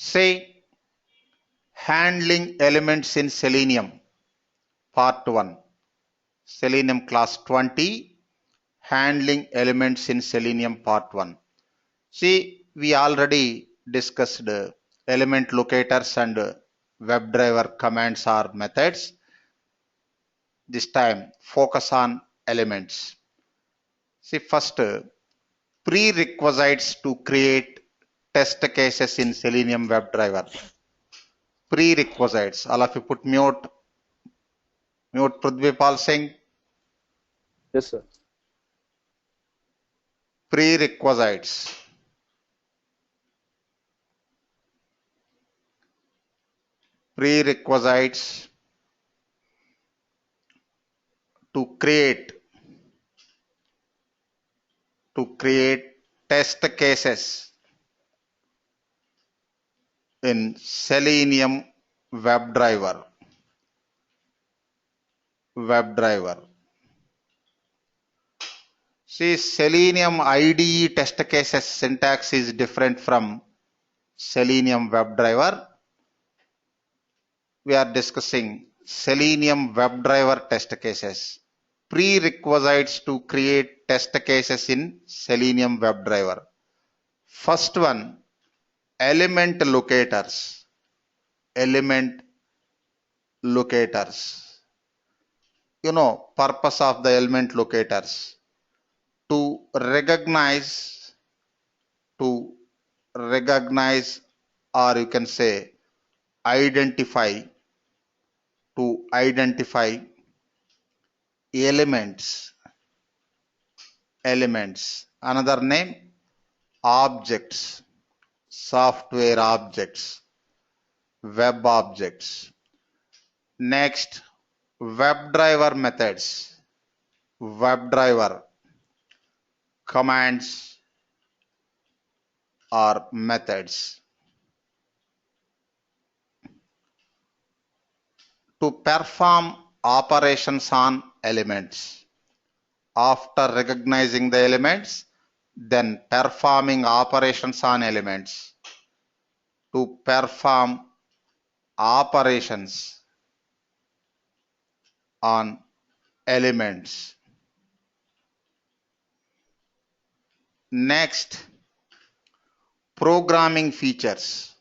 Say handling elements in Selenium, part 1. Selenium class 20, handling elements in Selenium part 1. See, we already discussed element locators and WebDriver commands or methods. This time, focus on elements. See, first, prerequisites to create test cases in Selenium WebDriver. Prerequisites. All of you put mute. Mute Prudvipal Singh. Yes, sir. Prerequisites. Prerequisites to create test cases in Selenium WebDriver. See, Selenium IDE test cases syntax is different from Selenium WebDriver. We are discussing Selenium WebDriver test cases. Prerequisites to create test cases in Selenium WebDriver. First one, element locators. Element locators. You know, purpose of the element locators. To recognize or you can say identify elements. Another name, objects, software objects, web objects. Next, WebDriver methods, WebDriver commands or methods. To perform operations on elements. After recognizing the elements, then performing operations on elements. To perform operations on elements. Next, programming features.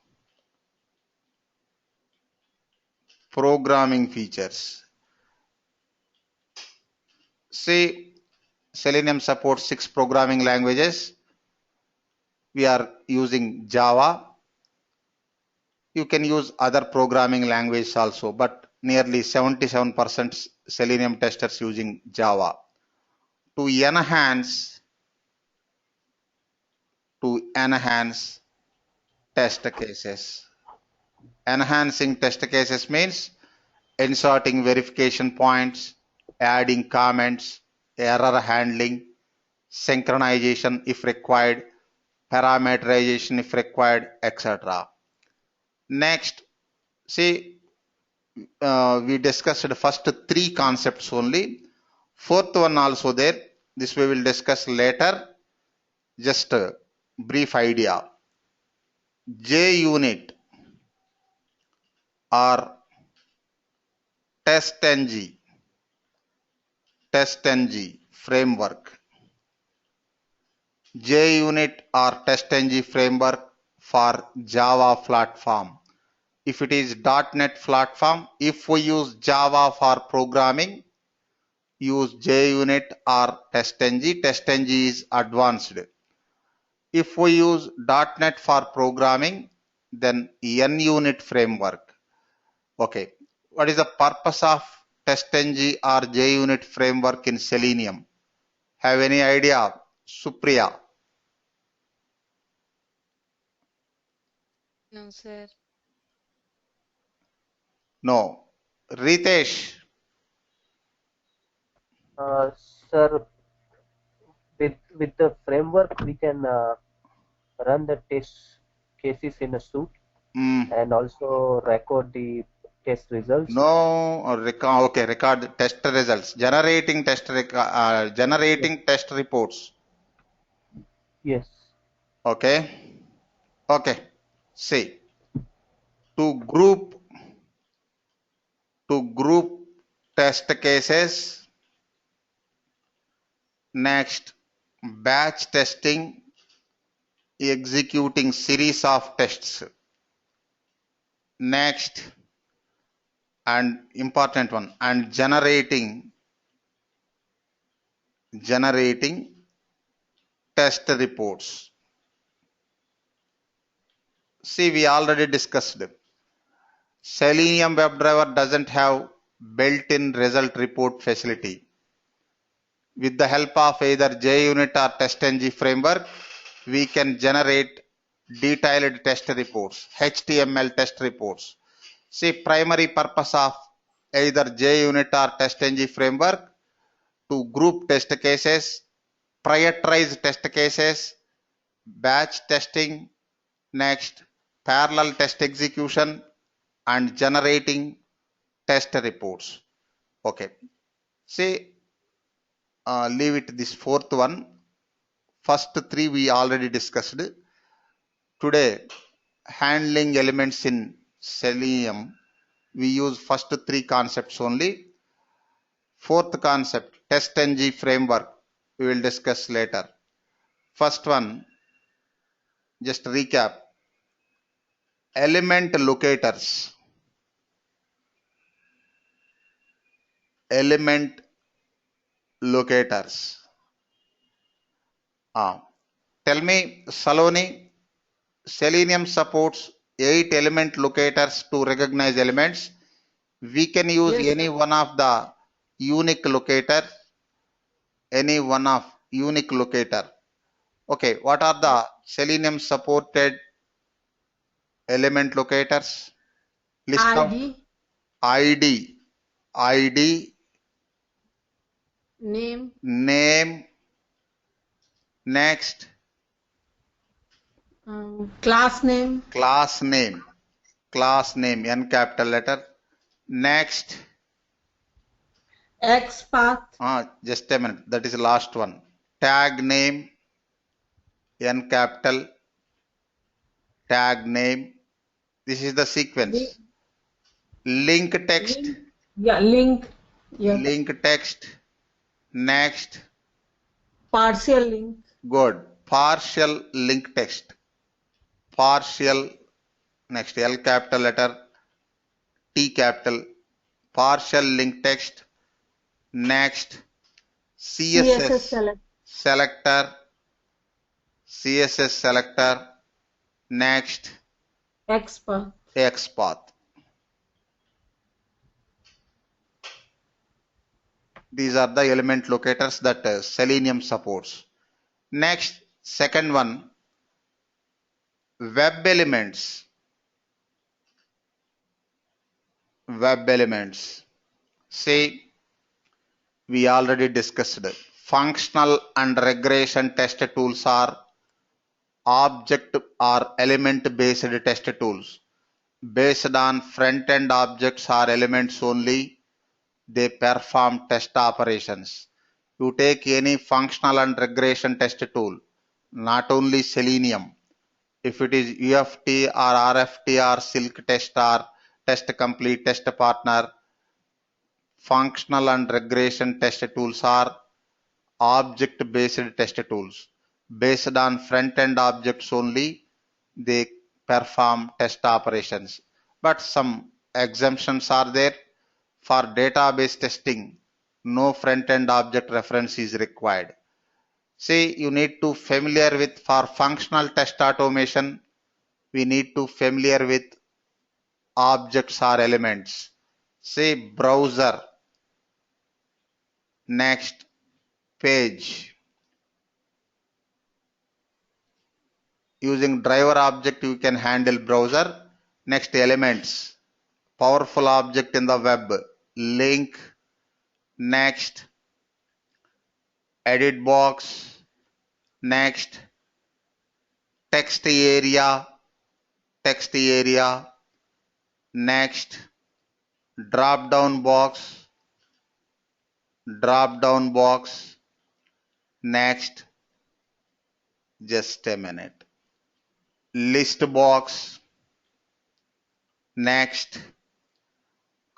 Say Selenium supports 6 programming languages. We are using Java. You can use other programming languages also, but nearly 77% Selenium testers using Java. To enhance test cases. Enhancing test cases means inserting verification points, adding comments, error handling, synchronization if required, parameterization if required, etc. Next, see, we discussed the first 3 concepts only. Fourth one also there. This we will discuss later. Just a brief idea. JUnit or TestNG framework. JUnit or TestNG framework for Java platform. If it is .NET platform, if we use Java for programming, use JUnit or TestNG. TestNG is advanced. If we use .NET for programming, then NUnit framework. Okay. What is the purpose of TestNG or JUnit framework in Selenium? Have any idea? Supriya? No, sir. No. Ritesh? Sir, with the framework, we can run the test cases in a suite and also record the test results. No, record the test results. Generating test reports. Yes. Okay. See. to group test cases. Next, batch testing, executing series of tests. Next, and important one, and generating test reports. See, we already discussed. Selenium WebDriver doesn't have built-in result report facility. With the help of either JUnit or TestNG framework, we can generate detailed test reports, HTML test reports. See, primary purpose of either JUnit or TestNG framework to group test cases, prioritize test cases, batch testing, next parallel test execution, and generating test reports. Okay, say leave it this fourth one. First three we already discussed. Today, handling elements in Selenium, we use first three concepts only. Fourth concept, TestNG framework, we will discuss later. First one, just recap. Element locators. Element locators. Tell me, Saloni, Selenium supports 8 element locators to recognize elements. We can use Yes, any one of the unique locator, Okay, what are the Selenium supported element locators? List out. ID, ID, name, next, class name, class name, N capital letter, next, XPath, just a minute, that is the last one, tag name, N capital, tag name, this is the sequence, link text, link, yeah, link text, next, partial link, good, partial link text, partial, next, L capital letter, T capital, partial link text, next, CSS selector, CSS selector, next, XPath. These are the element locators that Selenium supports. Next, second one, web elements. Web elements. Say, we already discussed it. Functional and regression test tools are object or element based test tools. Based on front end objects or elements only, they perform test operations. You take any functional and regression test tool, not only Selenium. If it is UFT or RFT or Silk test or test complete test partner, functional and regression test tools are object based test tools. Based on front end objects only, they perform test operations. But some exemptions are there. For database testing, no front end object reference is required. Say you need to familiar with, for functional test automation, we need to familiar with objects or elements. Say browser, next page. Using driver object you can handle browser. Next elements, powerful object in the web, link, next edit box, next text area, next drop down box, next, just a minute, list box, Next,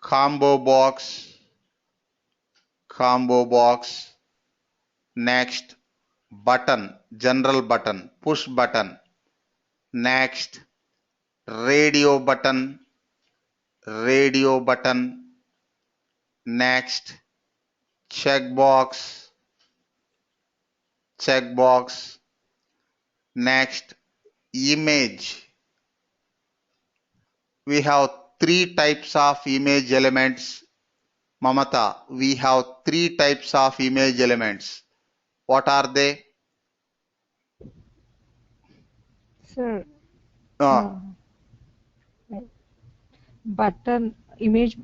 combo box. Next, button, general button, push button. Next, radio button. Next, checkbox. Next, image. We have three types of image elements. Mamata, we have three types of image elements. What are they? Sir, Uh, button, image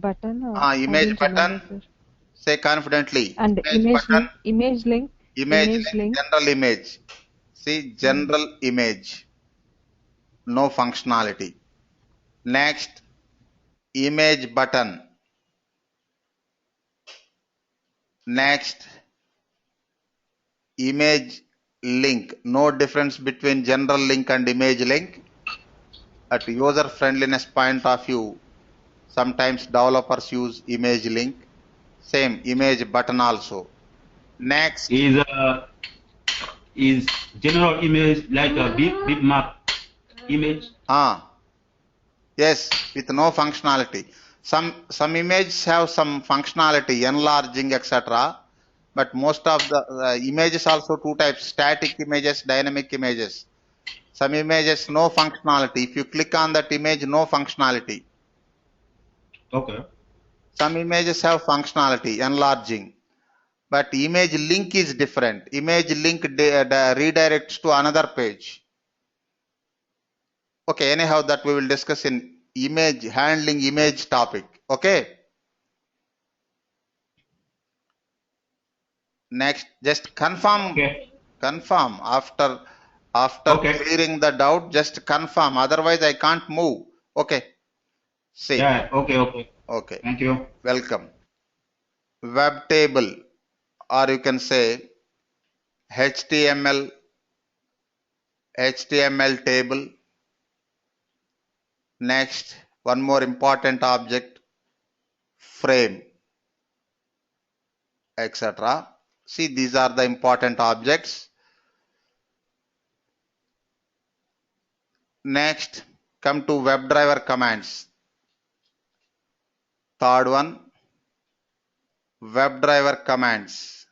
button. I image didn't button. remember, sir. Say confidently. And Image button. image link, General image. See, general image. No functionality. Next, image button. Next, image link. No difference between general link and image link. At user friendliness point of view, sometimes developers use image link. Same image button also. Next is general image like a bitmap image? Yes, with no functionality. Some images have some functionality, enlarging, etc. But most of the images also two types: static images, dynamic images. Some images no functionality. If you click on that image, no functionality. Okay. Some images have functionality, enlarging. But image link is different. Image link redirects to another page. Okay, anyhow, that we will discuss in image handling image topic. Okay. Next, just confirm. Okay. Confirm after Okay. clearing the doubt. Just confirm. Otherwise, I can't move. Okay. See. Yeah. Okay. Okay. Thank you. Welcome. Web table, or you can say HTML table. Next, one more important object, frame, etc. See, these are the important objects. Next, come to WebDriver commands. Third one, WebDriver commands.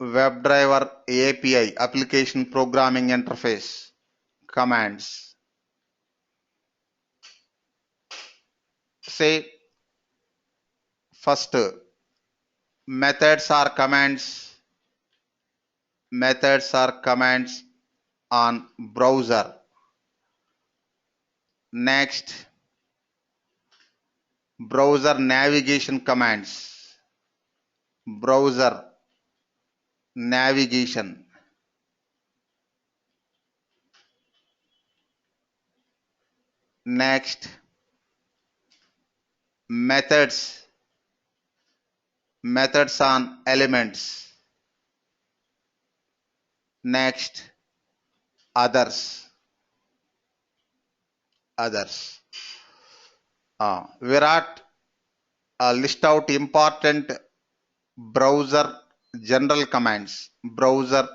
WebDriver API, application programming interface commands. Say, first, methods are commands on browser. Next, browser navigation commands. Browser navigation. Next, methods on elements. Next, others. Virat, list out important browser general commands. Browser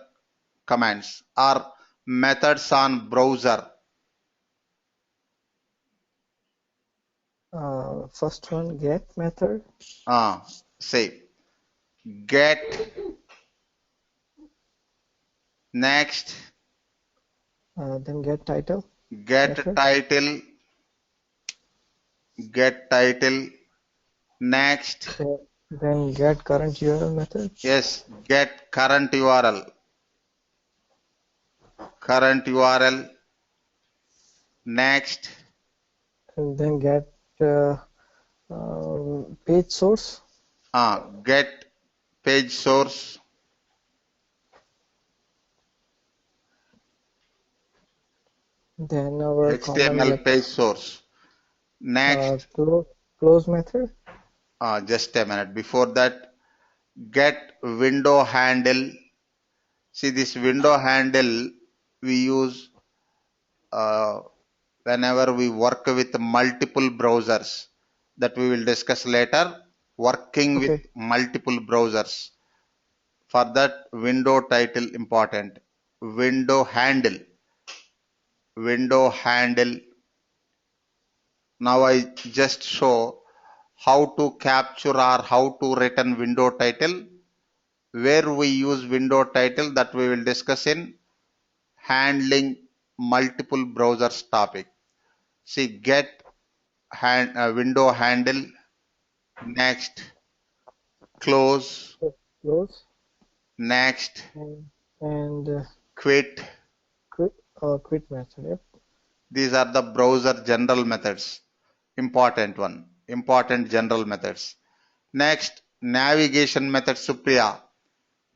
commands or methods on browser. First one, get method. Say get. Next, Then get title. Get title. Next, then get current URL method. Yes, get current URL. Next, And then get page source. Get page source. Then our HTML page source. Next, close method. Just a minute. Before that, get window handle. See, this window handle we use whenever we work with multiple browsers, that we will discuss later. Working with multiple browsers. For that, window title important. Window handle. Window handle. Now I just show how to capture or how to return window title. Where we use window title, that we will discuss in handling multiple browsers topic. See, get window handle. Next, close. Close. Next, And quit. Quit method. Yep. These are the browser general methods. Important one. Important general methods. Next, navigation methods, Supriya.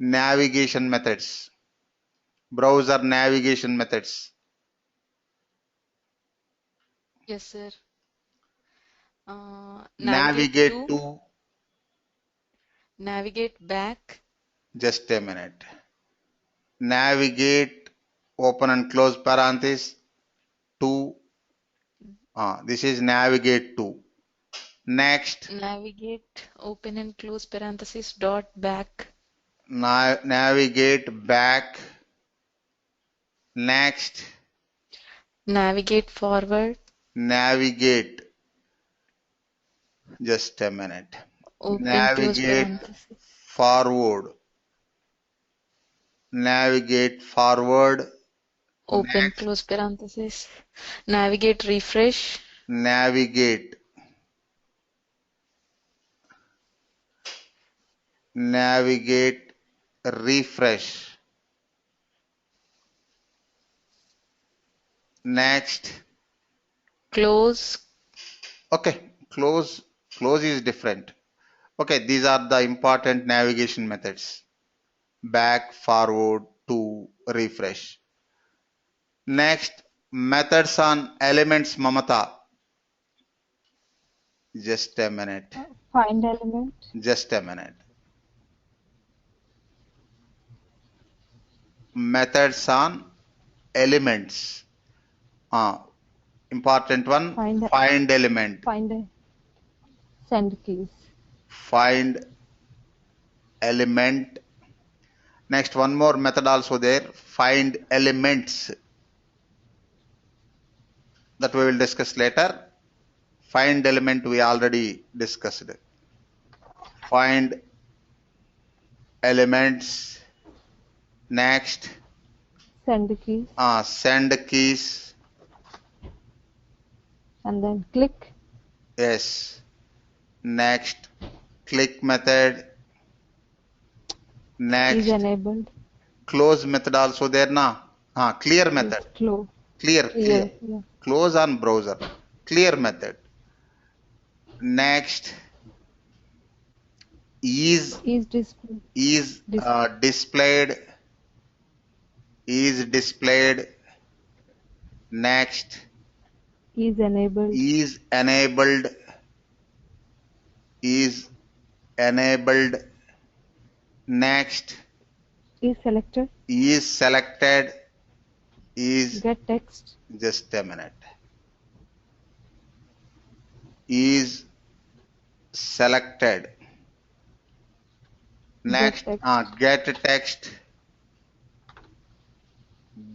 Navigation methods. Browser navigation methods. Yes, sir. Navigate to. Navigate back. Just a minute. Navigate, open and close parenthesis, to. This is navigate to. Next. Navigate, open and close parenthesis, dot back. Navigate back. Next. Navigate forward. Navigate. Just a minute. Open, Navigate forward. Navigate forward. Open, Next. close parenthesis. Navigate refresh. Navigate. Navigate refresh. Next. Close. Okay, close is different. Okay, these are the important navigation methods. Back, forward, to, refresh. Next, methods on elements, Mamata. Just a minute. Find element. Just a minute. Methods on elements. Important one. Find element. Send keys. Find element. Next, one more method also there. Find elements. That we will discuss later. Find element we already discussed. Find elements. Next. Send keys. Send keys. And then click. Yes. Next. Click method. Next. Is enabled. Close method also there na. Clear method. Close. Clear. Yeah. Close on browser. Clear method. Next. Is displayed. Is displayed. Next. Is enabled. Is enabled. Is enabled. Next. Is selected. Is selected. Is get text. Just a minute. Is selected. Next, get text.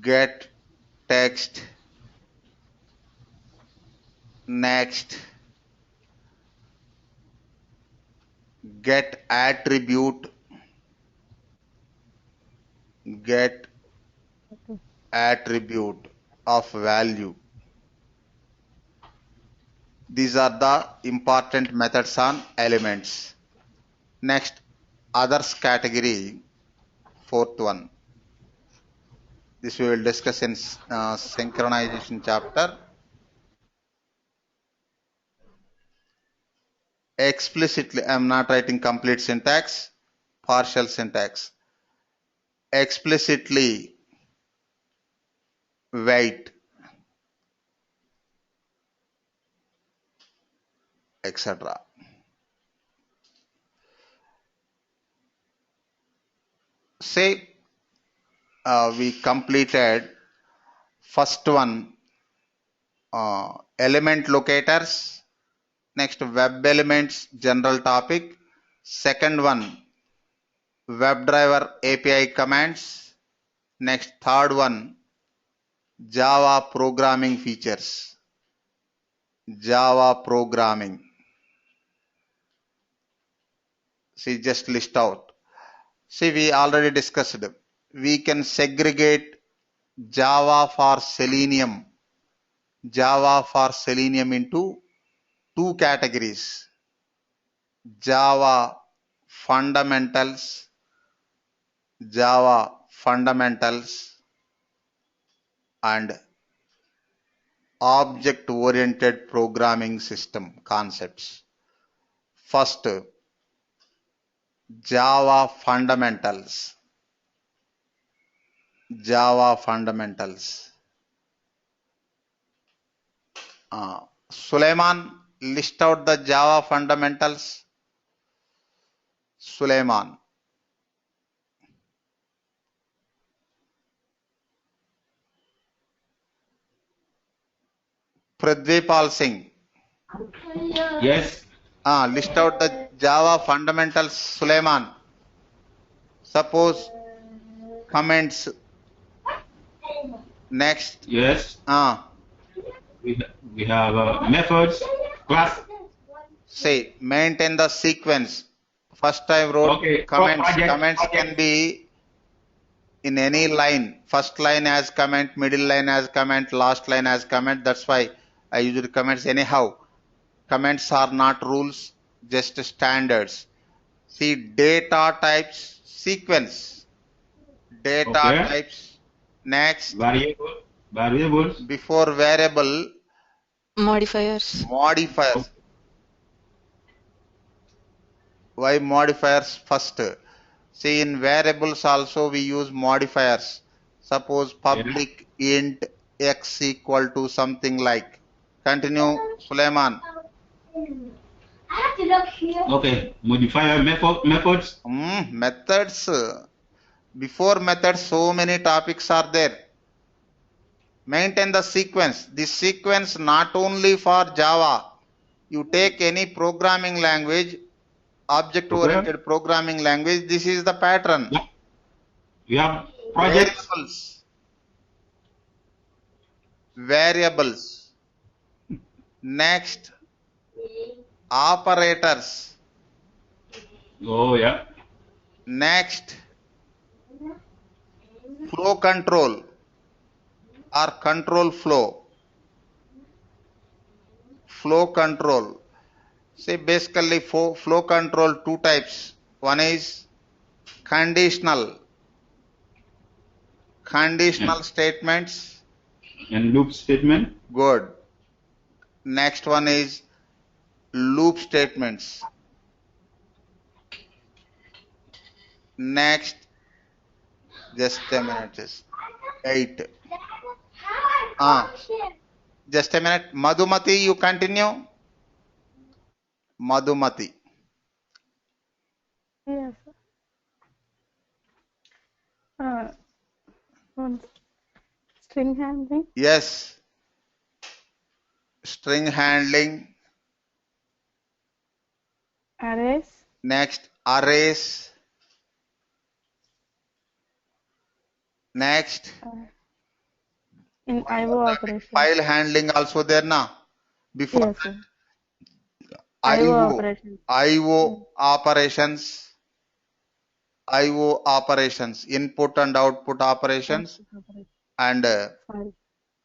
Get text. Next, get attribute. Get attribute of value. These are the important methods on elements. Next, others category, fourth one. This we will discuss in synchronization chapter. Explicitly, I am not writing complete syntax, partial syntax. Explicitly wait, etc. Say we completed first one, element locators. Next, web elements general topic. Second one, WebDriver API commands. Next, third one, Java programming features. Java programming. See, just list out. See, we already discussed. We can segregate Java for Selenium. Java for Selenium into two categories. Java fundamentals, Java fundamentals, and object-oriented programming system concepts. First, Java fundamentals. Java fundamentals. Suleiman, list out the Java fundamentals. Suleiman. Prithvipal Singh. Yes. List out the Java fundamentals, Suleiman. Suppose comments. Next. Yes. We have methods, class. Say, maintain the sequence. First I wrote Okay. comments. Project. Comments can be in any line. First line as comment, middle line as comment, last line as comment. That's why I used comments anyhow. Comments are not rules, just standards. See, data types, sequence. Data types. Next. Variables. Before variable. Modifiers. Modifiers. Why modifiers first? See, in variables also we use modifiers. Suppose public int x equal to something like. Continue, Suleiman. Okay, modifier methods. Methods. Before methods, so many topics are there. Maintain the sequence. This sequence not only for Java. You take any programming language, object-oriented programming language, this is the pattern. We have projects. Variables. Next, operators. Oh, yeah. Next, flow control or control flow. Flow control. See, basically flow control two types. One is conditional statements. And loop statement. Good. Next one is loop statements. Next, just a minute. 8. Just a minute. Madhumati, you continue. Madhumati. Yes. String handling. Yes. String handling. Arrays. Next, arrays. Next. In IO operation. File handling also there now. Before yes, sir. IO operations. IO operations. IO operations. Input and output operations. And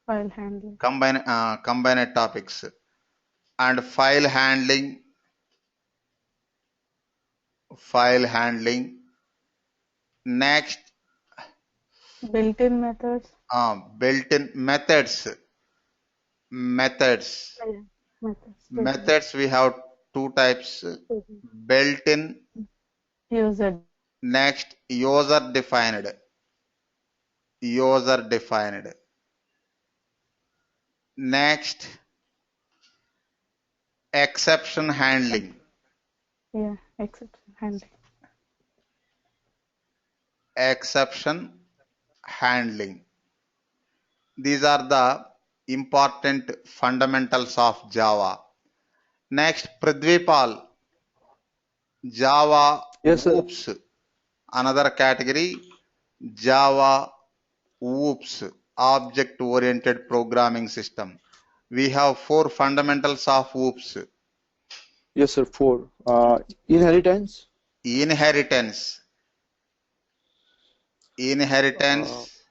file handling. Combined topics. And file handling. File handling. Next. Built-in methods. Built-in methods. Methods. Methods we have two types. Built-in. User. Next, user defined. User defined. Next, exception handling. Yeah, exception handling. Exception handling. These are the important fundamentals of Java. Next, Prithvipal, Java Yes, sir. Oops, another category, Java Oops, object-oriented programming system. We have 4 fundamentals of Oops. Yes, sir. 4. Inheritance, Inheritance, uh, inheritance,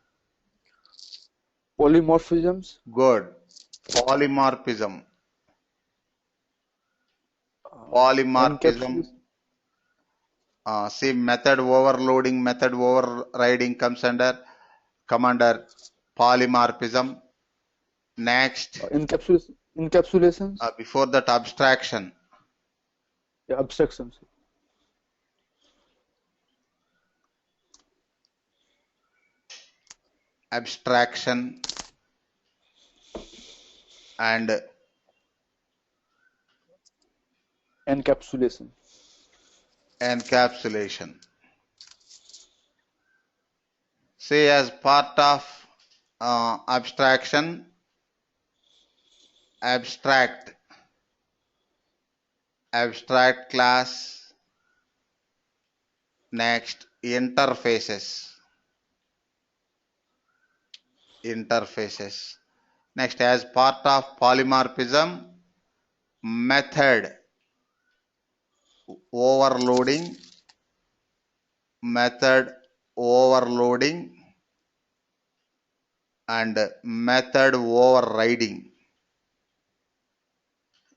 polymorphisms, good. Polymorphism, polymorphism. encapsulation, See, method overloading, method overriding come under polymorphism. Next, encapsulations, before that, abstraction. yeah, abstractions, Abstraction and encapsulation. encapsulation. See, as part of abstraction, abstract, abstract class. Next, interfaces, interfaces. Next, as part of polymorphism, method overloading, method overloading, and method overriding,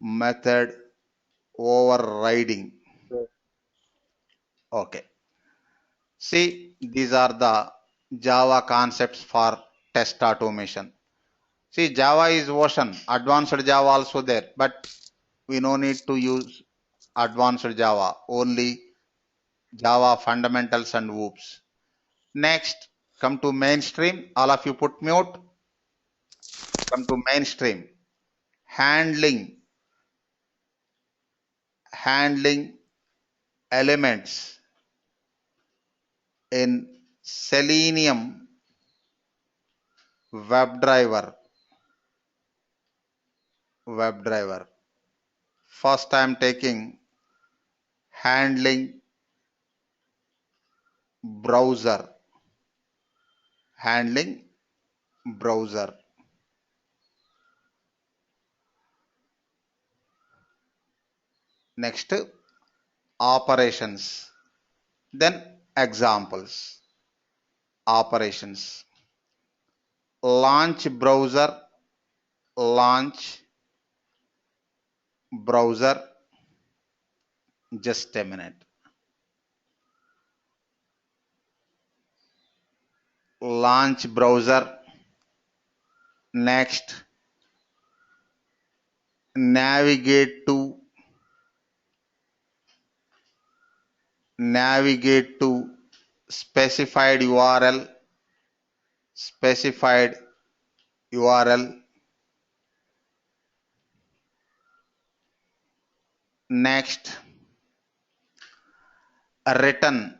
method overriding. Okay. See, these are the Java concepts for test automation. See, Java is ocean, advanced Java also there, but we no need to use advanced Java, only Java fundamentals and whoops. Next, come to mainstream. All of you put mute. Come to mainstream. Handling, handling elements in Selenium WebDriver. WebDriver. First, I am taking handling browser. Handling browser. Next, operations. Then examples. Operations. Launch browser. Launch browser. Just a minute. Launch browser. Next, navigate to specified URL, specified URL. Next, return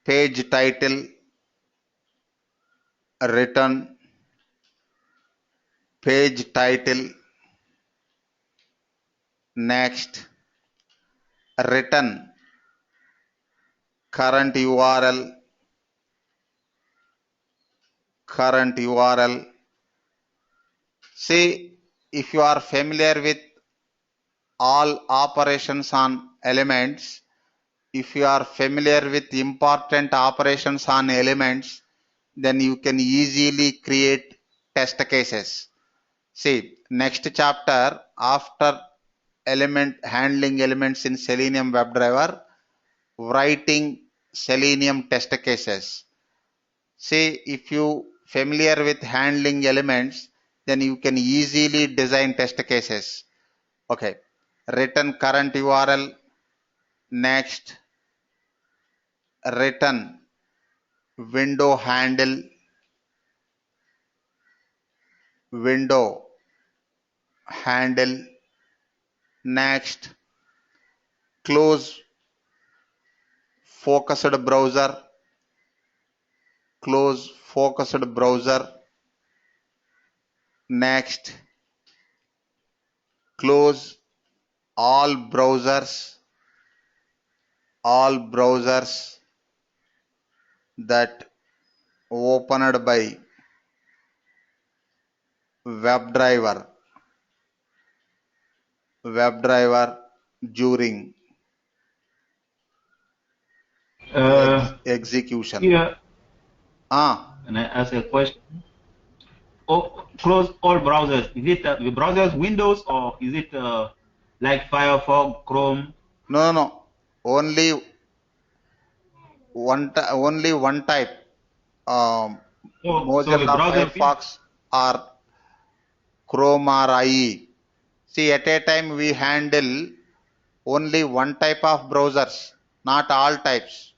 page title, return page title. Next, return current URL, current URL. See, if you are familiar with all operations on elements, if you are familiar with important operations on elements, then you can easily create test cases. See, next chapter after handling elements in Selenium WebDriver, writing Selenium test cases. See, if you familiar with handling elements, then you can easily design test cases. Okay, return current URL. Next, return window handle, window handle. Next, close focused browser, close focused browser. Next, close all browsers that opened by WebDriver during execution. Here, and I ask a question. Oh, close all browsers. Is it the browsers Windows or is it like Firefox, Chrome? No. Only one type. So a Mozilla browser Firefox or Chrome or IE. See, at a time we handle only one type of browsers, not all types.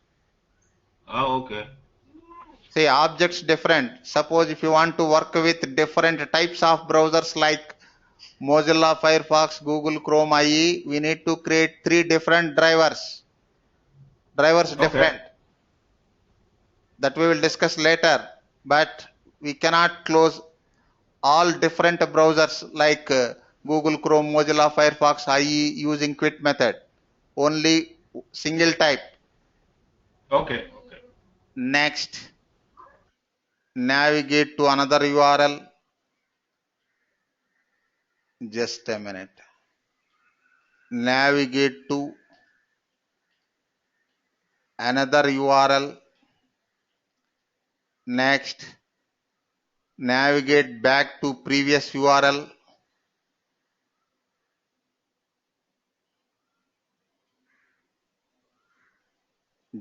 Oh, okay. See, objects different. Suppose if you want to work with different types of browsers like Mozilla Firefox, Google Chrome, IE, we need to create 3 different drivers. Drivers different. That we will discuss later. But we cannot close all different browsers like Google Chrome, Mozilla Firefox, IE using quit method. Only single type. Okay. Next, navigate to another URL. Just a minute. Navigate to another URL. Next, navigate back to previous URL.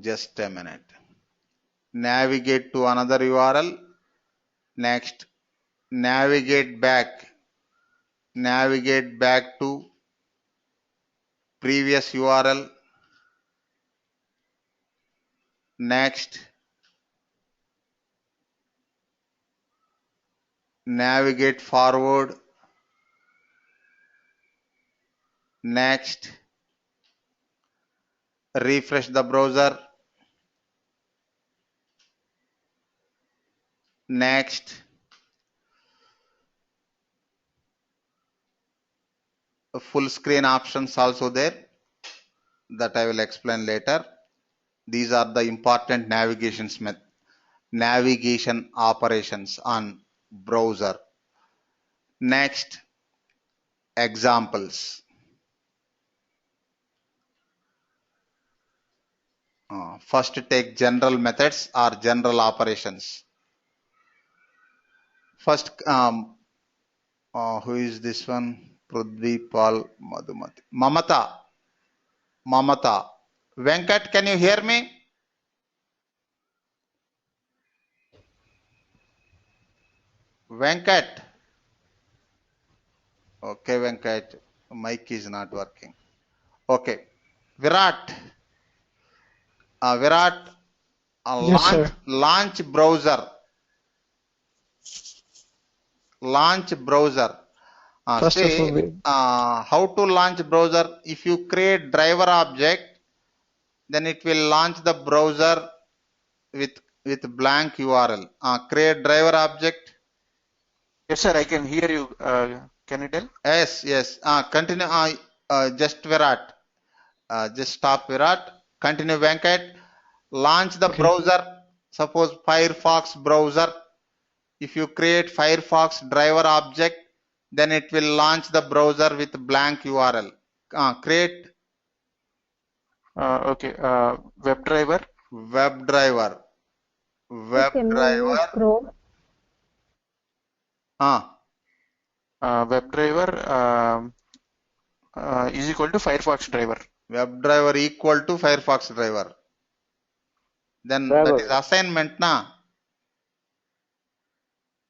Just a minute. Navigate to another URL. Next, navigate back to previous URL. Next, navigate forward. Next, refresh the browser. Next, full screen options also there, that I will explain later. These are the important navigation operations on browser. Next, examples. First take general methods or general operations. First, who is this one? Prithvi, Paul, Madhumati. Mamata. Venkat, can you hear me? Venkat. Okay, Venkat. Mic is not working. Okay. Virat. Virat. Yes, Launch browser. Launch browser. First of all, How to launch browser? If you create driver object, then it will launch the browser with blank URL. Create driver object. Yes, sir, I can hear you. Can you tell? Yes. Continue. Just Virat. Just stop Virat. Continue Venkat. Launch the browser. Suppose Firefox browser. If you create Firefox driver object, then it will launch the browser with blank URL. Create WebDriver. WebDriver. Chrome. WebDriver is equal to Firefox driver. WebDriver equal to Firefox driver. Then that is assignment, na?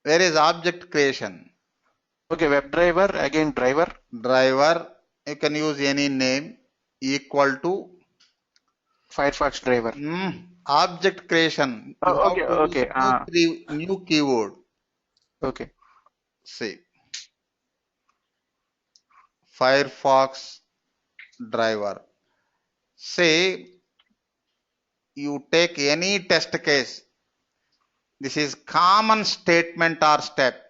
Where is object creation? Okay, WebDriver, again driver. Driver, you can use any name, equal to Firefox driver. Object creation. Okay. New keyword. Okay. See. Firefox driver. Say you take any test case. This is common statement or step.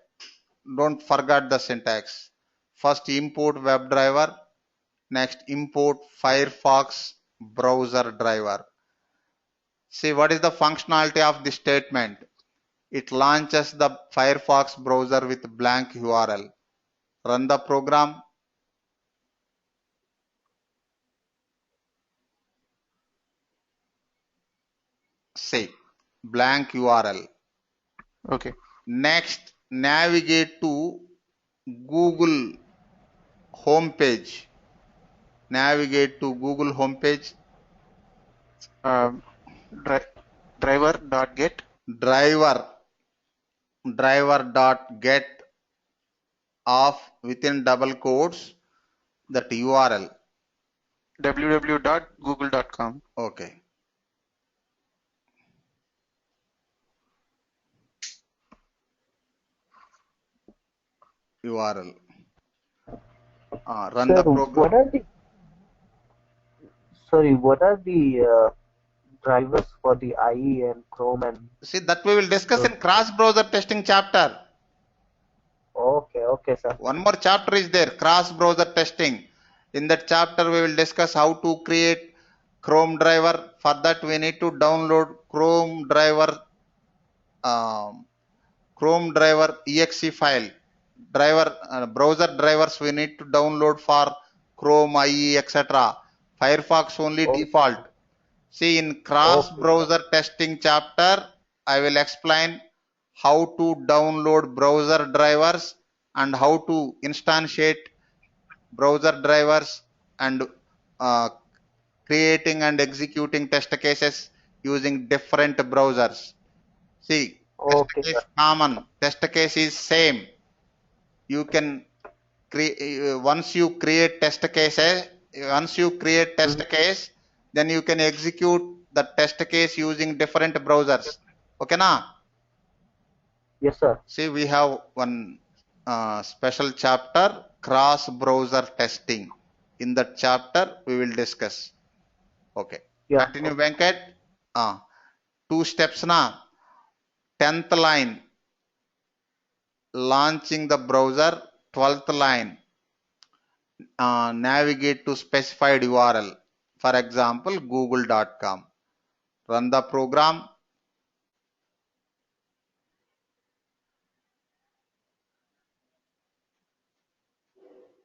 don't forget the syntax. First import WebDriver, next import Firefox browser driver. See, what is the functionality of this statement? It launches the Firefox browser with blank URL. Run the program. See, blank URL. Okay. Next, navigate to Google homepage. Navigate to Google homepage. Driver.get. Driver.get of within double quotes that URL. www.google.com. Okay. URL. Run the program. What are the drivers for the IE and Chrome and? See, that we will discuss in cross-browser testing chapter. Okay, sir. One more chapter is there, cross-browser testing. In that chapter, we will discuss how to create Chrome driver. For that, we need to download Chrome driver exe file. Browser drivers we need to download for Chrome, IE, etc. Firefox only default. See, in cross-browser testing chapter, I will explain how to download browser drivers and how to instantiate browser drivers and creating and executing test cases using different browsers. See, test case common, test case is same. You can create once you create test case, then you can execute the test case using different browsers. Okay, na? Yes, sir. See, we have one special chapter, cross-browser testing. In that chapter, we will discuss. Okay. Yeah. Continue, Venkat. 2 steps na. 10th line, launching the browser. 12th line, navigate to specified URL. For example, google.com. Run the program.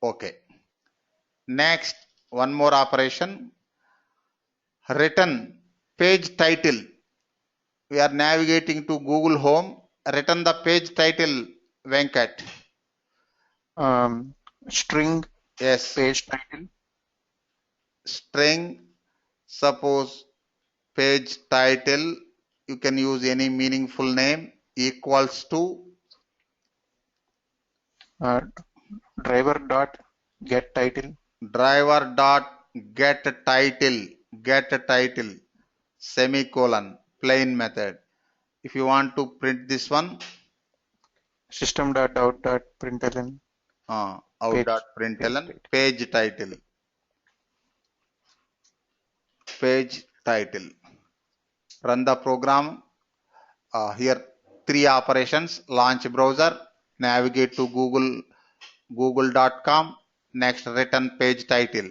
Okay. Next, one more operation. Return page title. We are navigating to Google Home. Return the page title, Venkat. String. Yes. Page title. String. Suppose page title. You can use any meaningful name. Equals to driver.get title. Driver.get title. Semicolon. Plain method. If you want to print this one, system.out.println. Out.println page title. Page title. Run the program. Here 3 operations: launch browser, navigate to google.com, next return page title.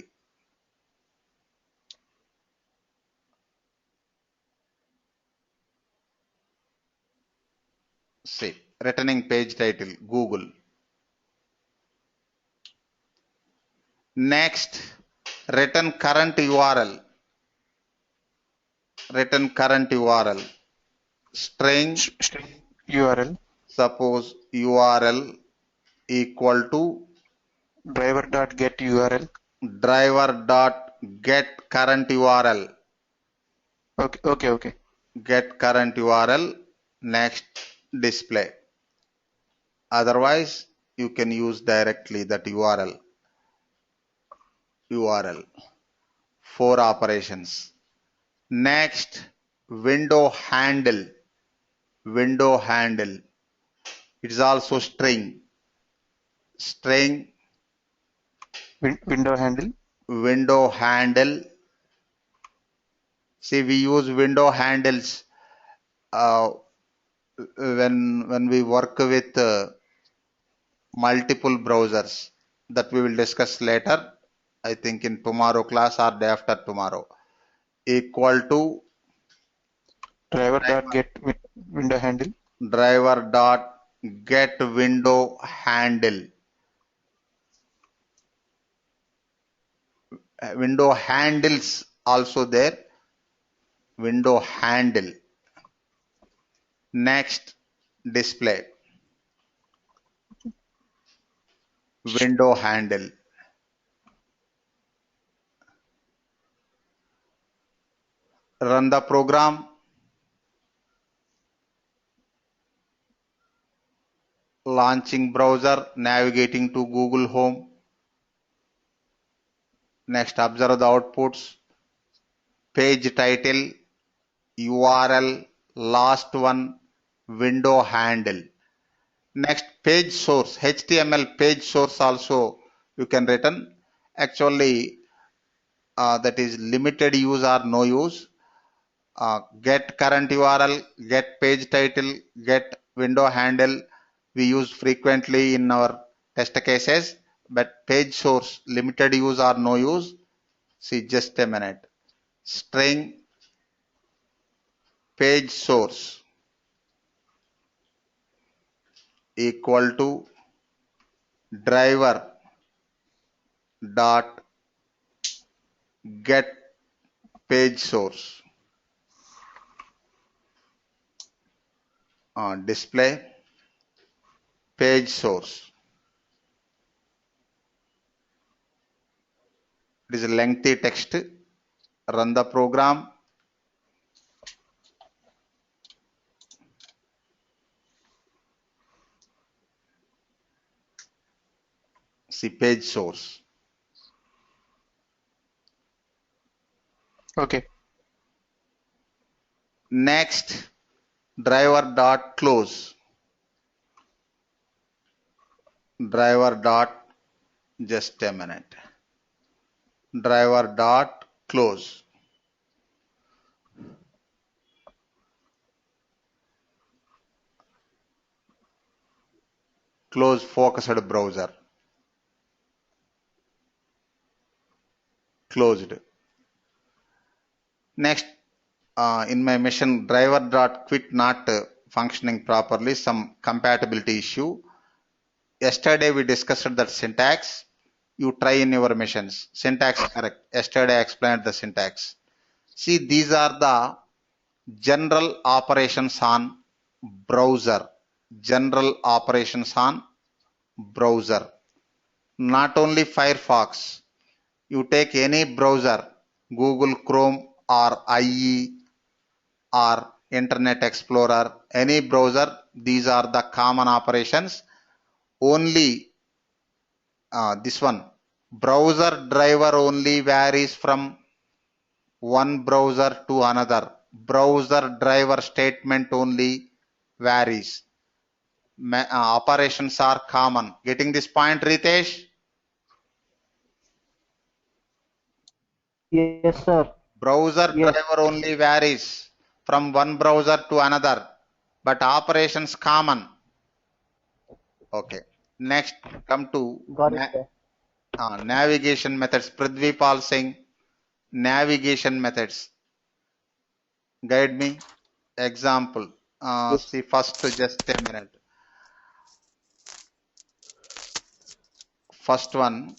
See, returning page title, Google. Next, return current URL. Return current URL. String URL. Suppose URL equal to driver.get URL. Driver.get current URL. Okay. Get current URL. Next, display. Otherwise, you can use directly that URL. 4 operations. Next, window handle. It is also string. Window handle. See, we use window handles when we work with multiple browsers that we will discuss later, I think in tomorrow class or day after tomorrow, equal to Window handle. driver dot get window handle. Window handles also there. Window handle. Next, display. Window handle. Run the program. Launching browser, navigating to Google Home. Next, observe the outputs. Page title, URL, last one, window handle. Next, page source, HTML page source also you can written. Actually, that is limited use or no use. Get current URL, get page title, get window handle we use frequently in our test cases, but page source limited use or no use. See, just a minute. String page source equal to driver dot get page source. Display page source. It is a lengthy text. Run the program. See page source. Okay. Next, driver dot close. Driver dot, just a minute. Driver dot close. Close focused browser. Closed. Next, in my machine, driver dot quit not functioning properly, some compatibility issue. Yesterday we discussed that syntax. You try in your machines. Syntax correct. Yesterday I explained the syntax. See, these are the general operations on browser. General operations on browser. Not only Firefox. You take any browser, Google Chrome or IE or Internet Explorer, any browser, these are the common operations. Only this one, browser driver only varies from one browser to another. Browser driver statement only varies. Operations are common. Getting this point, Ritesh? Yes, sir. Browser Yes. driver only varies from one browser to another, but operations common. Okay. Next, come to Got it, sir. navigation methods. Prithvipal Singh, navigation methods. Guide me. Example. Yes. See, first, just a minute. First one,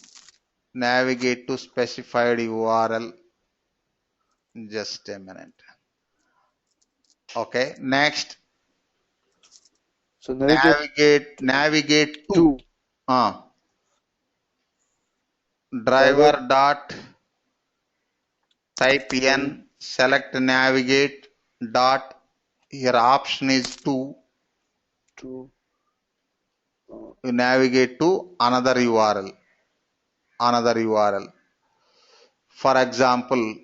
navigate to specified URL. Just a minute. Okay. Next, So navigate to driver dot type n, select navigate dot, here option is to you navigate to another URL. For example,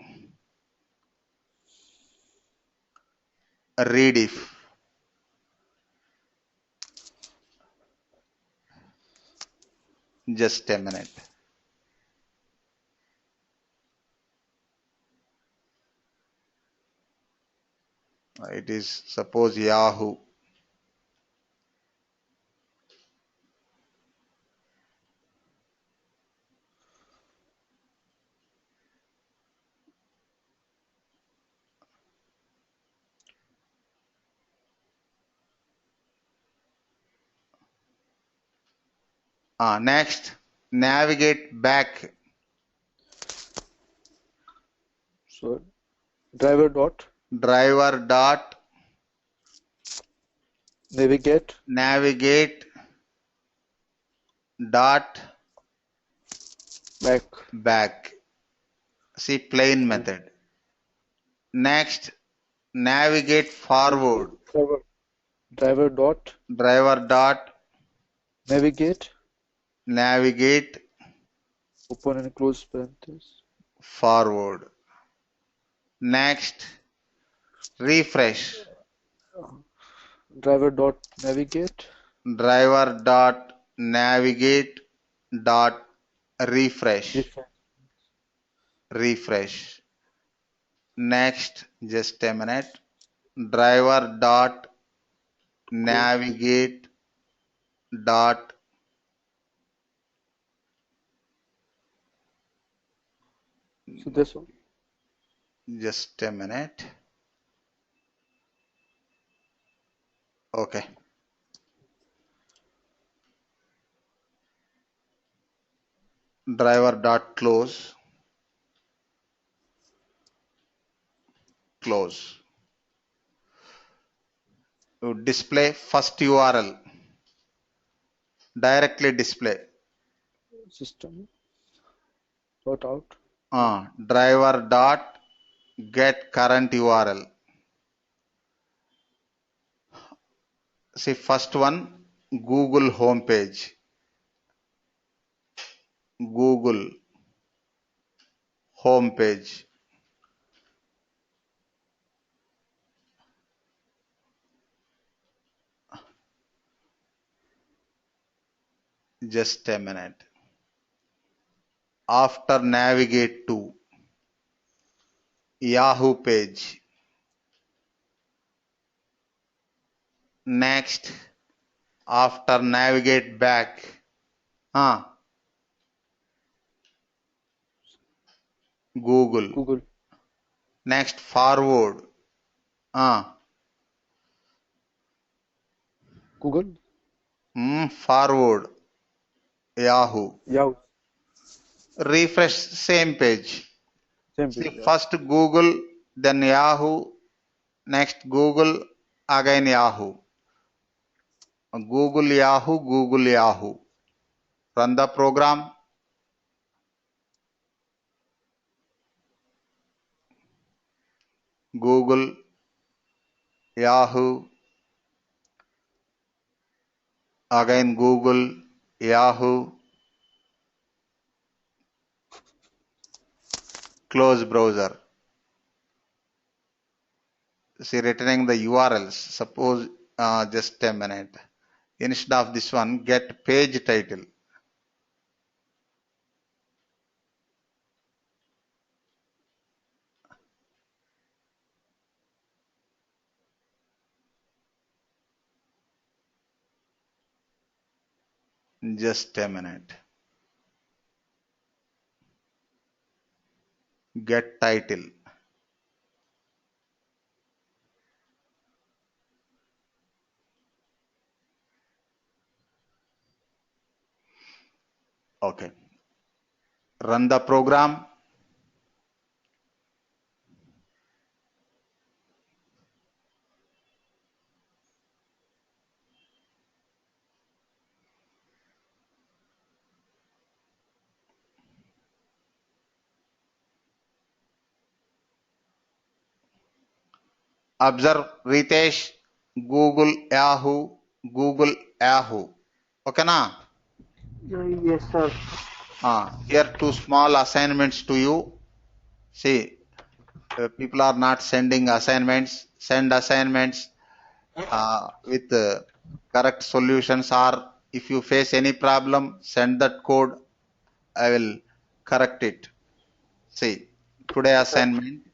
rediff. Just a minute. It is suppose Yahoo. Next, navigate back. So driver dot navigate dot back. See plain method. Next, navigate forward. driver dot navigate open and close parenthesis forward. Next, refresh. driver dot navigate dot refresh. Next, just a minute. Driver dot navigate dot So this one. just a minute. Okay. Driver dot close. You display first URL. Directly display. System dot out. Driver dot get current URL. See first one, Google homepage. Google homepage. Just a minute. After navigate to Yahoo page. Next, after navigate back. Google. Next, forward. Google. Forward. Yahoo. Refresh same page. See, first Google, then Yahoo, next Google, again Yahoo. Google Yahoo. Run the program. Google Yahoo, again Google Yahoo. Close browser. See, returning the URLs. Suppose just a minute. Instead of this one, get page title. Just a minute. Get title. Okay. Run the program. Observe Ritesh, Google Yahoo. Okay na? Yes, sir. Here two small assignments to you. See, people are not sending assignments. Send assignments with correct solutions, or if you face any problem, send that code. I will correct it. See, today assignment.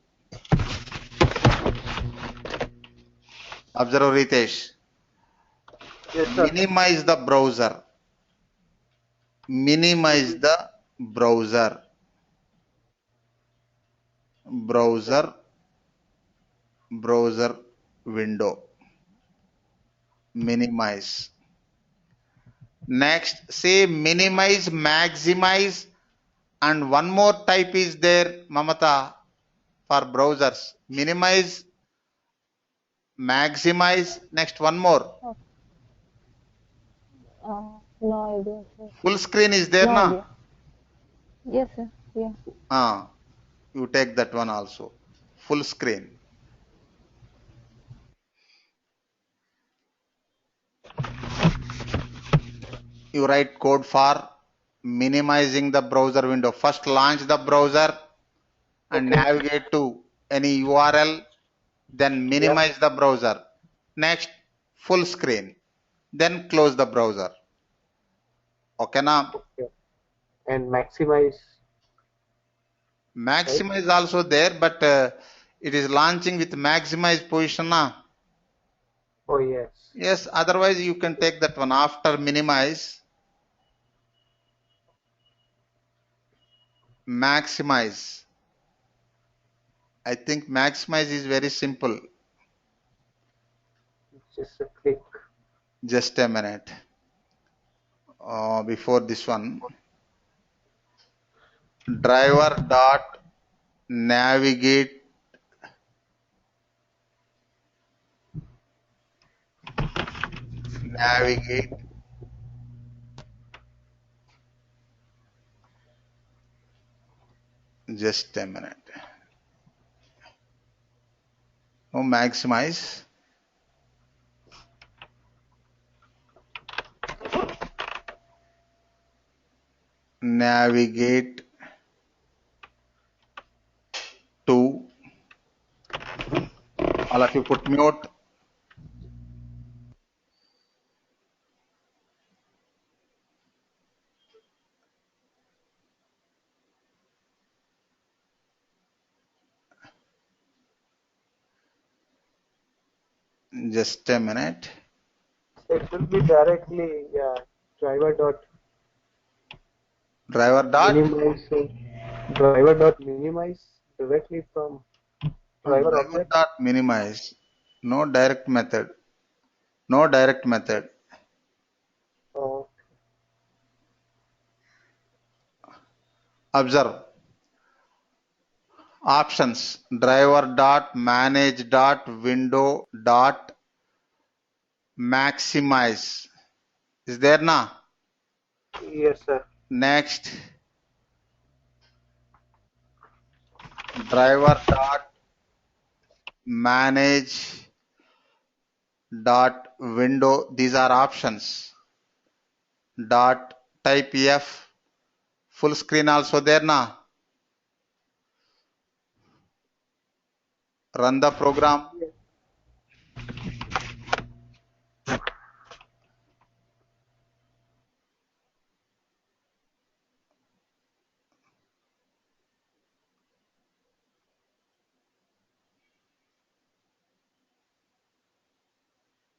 Observe Ritesh. Yes, sir. Minimize the browser. Browser window. Minimize. Next, say minimize, maximize, and one more type is there, Mamata, for browsers. Minimize, maximize, next one more. No idea, sir. Full screen is there, No na? idea. Yes, sir. Yeah. You take that one also. Full screen. You write code for minimizing the browser window. First launch the browser and navigate to any URL, then minimize the browser. Next, full screen. Then close the browser. Okay, na? Okay. And maximize. Maximize also there, but it is launching with maximize position, na? Oh, yes. Yes, otherwise you can take that one after minimize. Maximize. I think maximize is very simple. Just a click. Just a minute. Before this one, driver dot navigate just a minute. No, maximize. Navigate to. All of you put mute. Just a minute. It will be directly, driver dot minimize directly from driver object. Dot minimize. No direct method. No direct method. Oh. Observe. Options. Driver dot manage dot window dot maximize. Is there na? Yes, sir. Next. Driver dot manage dot window. These are options. Dot type F. Full screen also there na? Run the program.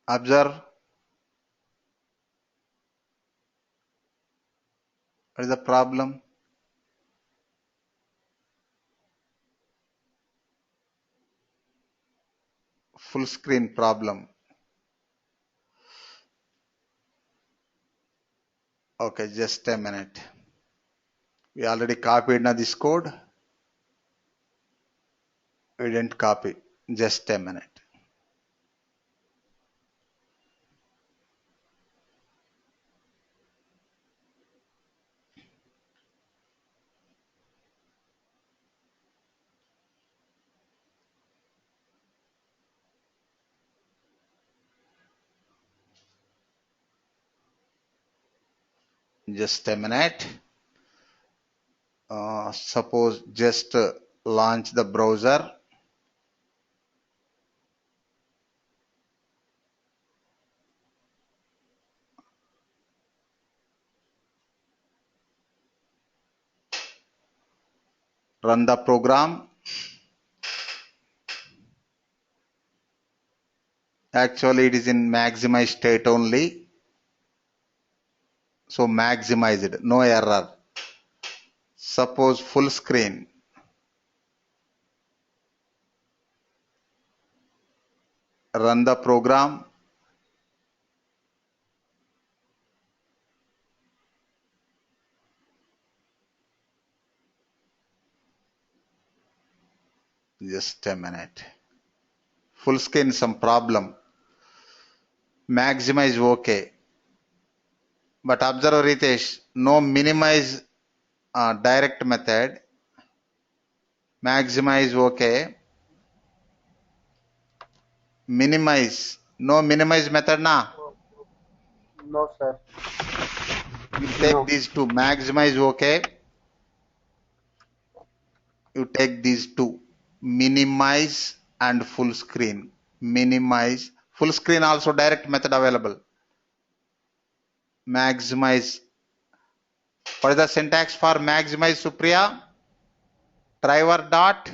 Observe. What is the problem? Full screen problem. Okay, just a minute. We already copied now this code. We didn't copy. Just a minute. Just a minute. Suppose just launch the browser. Run the program. Actually, it is in maximize state only. So maximize it. No error. Suppose full screen. Run the program. Just a minute. Full screen some problem. Maximize okay. But observe Ritesh, no minimize direct method. Maximize okay. Minimize. No minimize method na. No, sir. You take No. these two. Maximize okay. You take these two. Minimize and full screen. Minimize. Full screen also direct method available. Maximize. What is the syntax for maximize, Supriya? Driver dot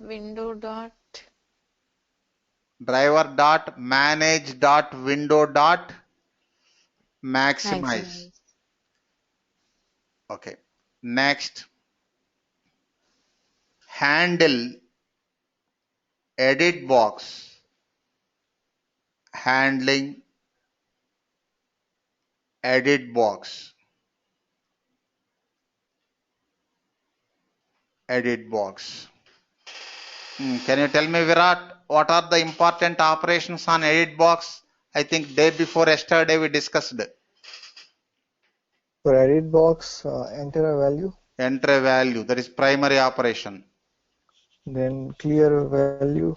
window dot manage dot window dot maximize. Okay. Next, handle edit box. Handling edit box. Edit box. Can you tell me, Virat, what are the important operations on edit box? I think day before yesterday we discussed. For edit box, enter a value. Enter a value. That is primary operation. Then clear a value.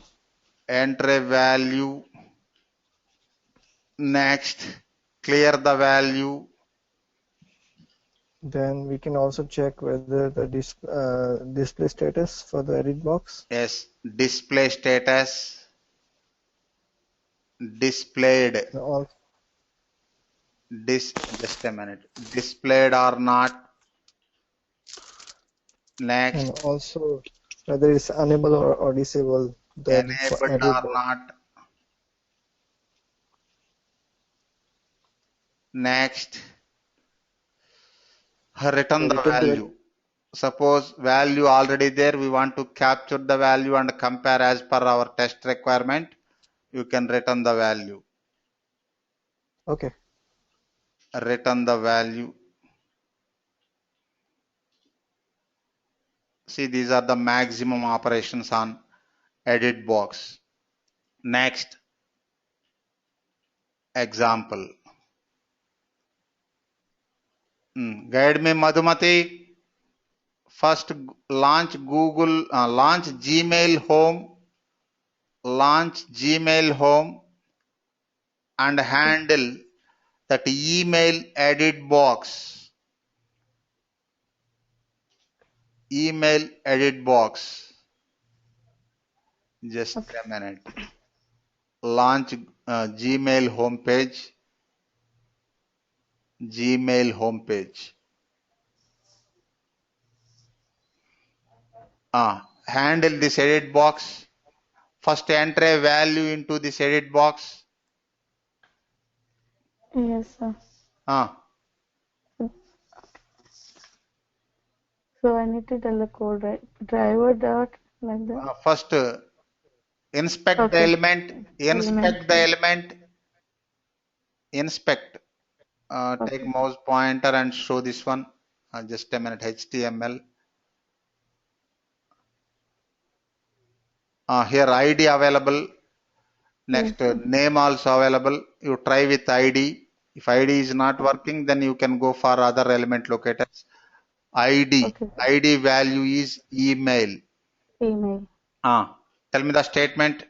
Enter a value. Next, clear the value. Then we can also check whether the display status for the edit box. Yes, display status. Displayed. Just a minute. Displayed or not. Next. And also whether it's enable or disable the enabled edit or box. not. Next. Return the value. Suppose value already there, we want to capture the value and compare as per our test requirement. You can return the value. Okay. Return the value. See, these are the maximum operations on edit box. Next example. Guide me, Madhumati. First, launch Gmail Home. Launch Gmail Home and handle that email edit box. Email edit box. Just a minute. Launch Gmail homepage. Gmail homepage. Handle this edit box. First enter a value into this edit box. Yes, sir. So I need to tell the code, right? Driver dot like that. First inspect the element. Inspect the element. Inspect. Take mouse pointer and show this one. Just a minute. HTML. Here ID available. Next name also available. You try with ID. If ID is not working, then you can go for other element locators. ID. ID value is email. Email. Tell me the statement.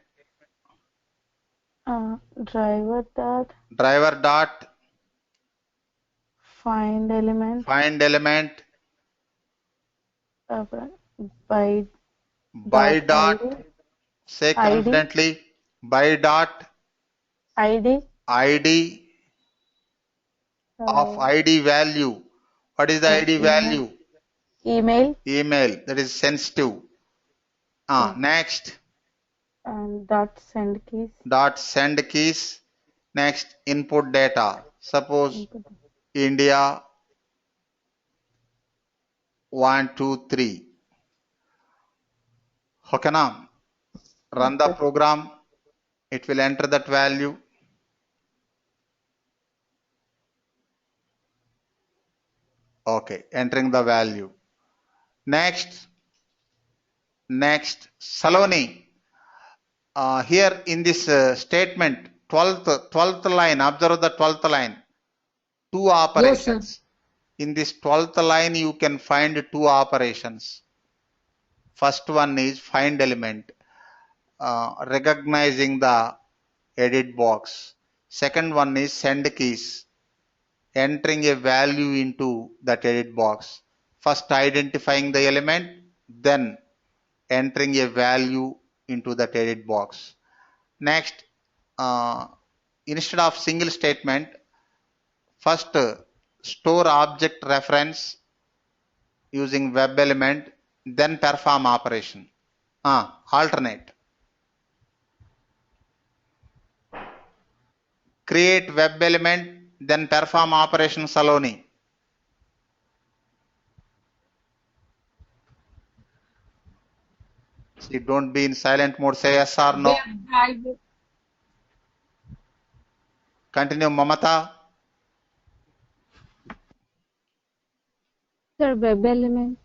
Driver dot. Driver dot. Find element. Find element. By dot. ID. Say confidently. By dot. ID. ID of ID value. What is the ID value? Email. Email. That is sensitive. Next. Dot send keys. Dot send keys. Next, input data. Suppose India 1, 2, 3. Okay, now run the program. It will enter that value. Okay, entering the value. Next, Next, Saloni. Here in this statement, 12th line, observe the 12th line. Two operations. Yes, in this 12th line, you can find two operations. First one is find element, recognizing the edit box. Second one is send keys, entering a value into that edit box. First identifying the element, then entering a value into that edit box. Next, instead of single statement, first store object reference using web element, then perform operation. Alternate. Create web element, then perform operation Saloni. See, don't be in silent mode. Say yes or no. WebDriver. Continue, Mamata. Sir, web element.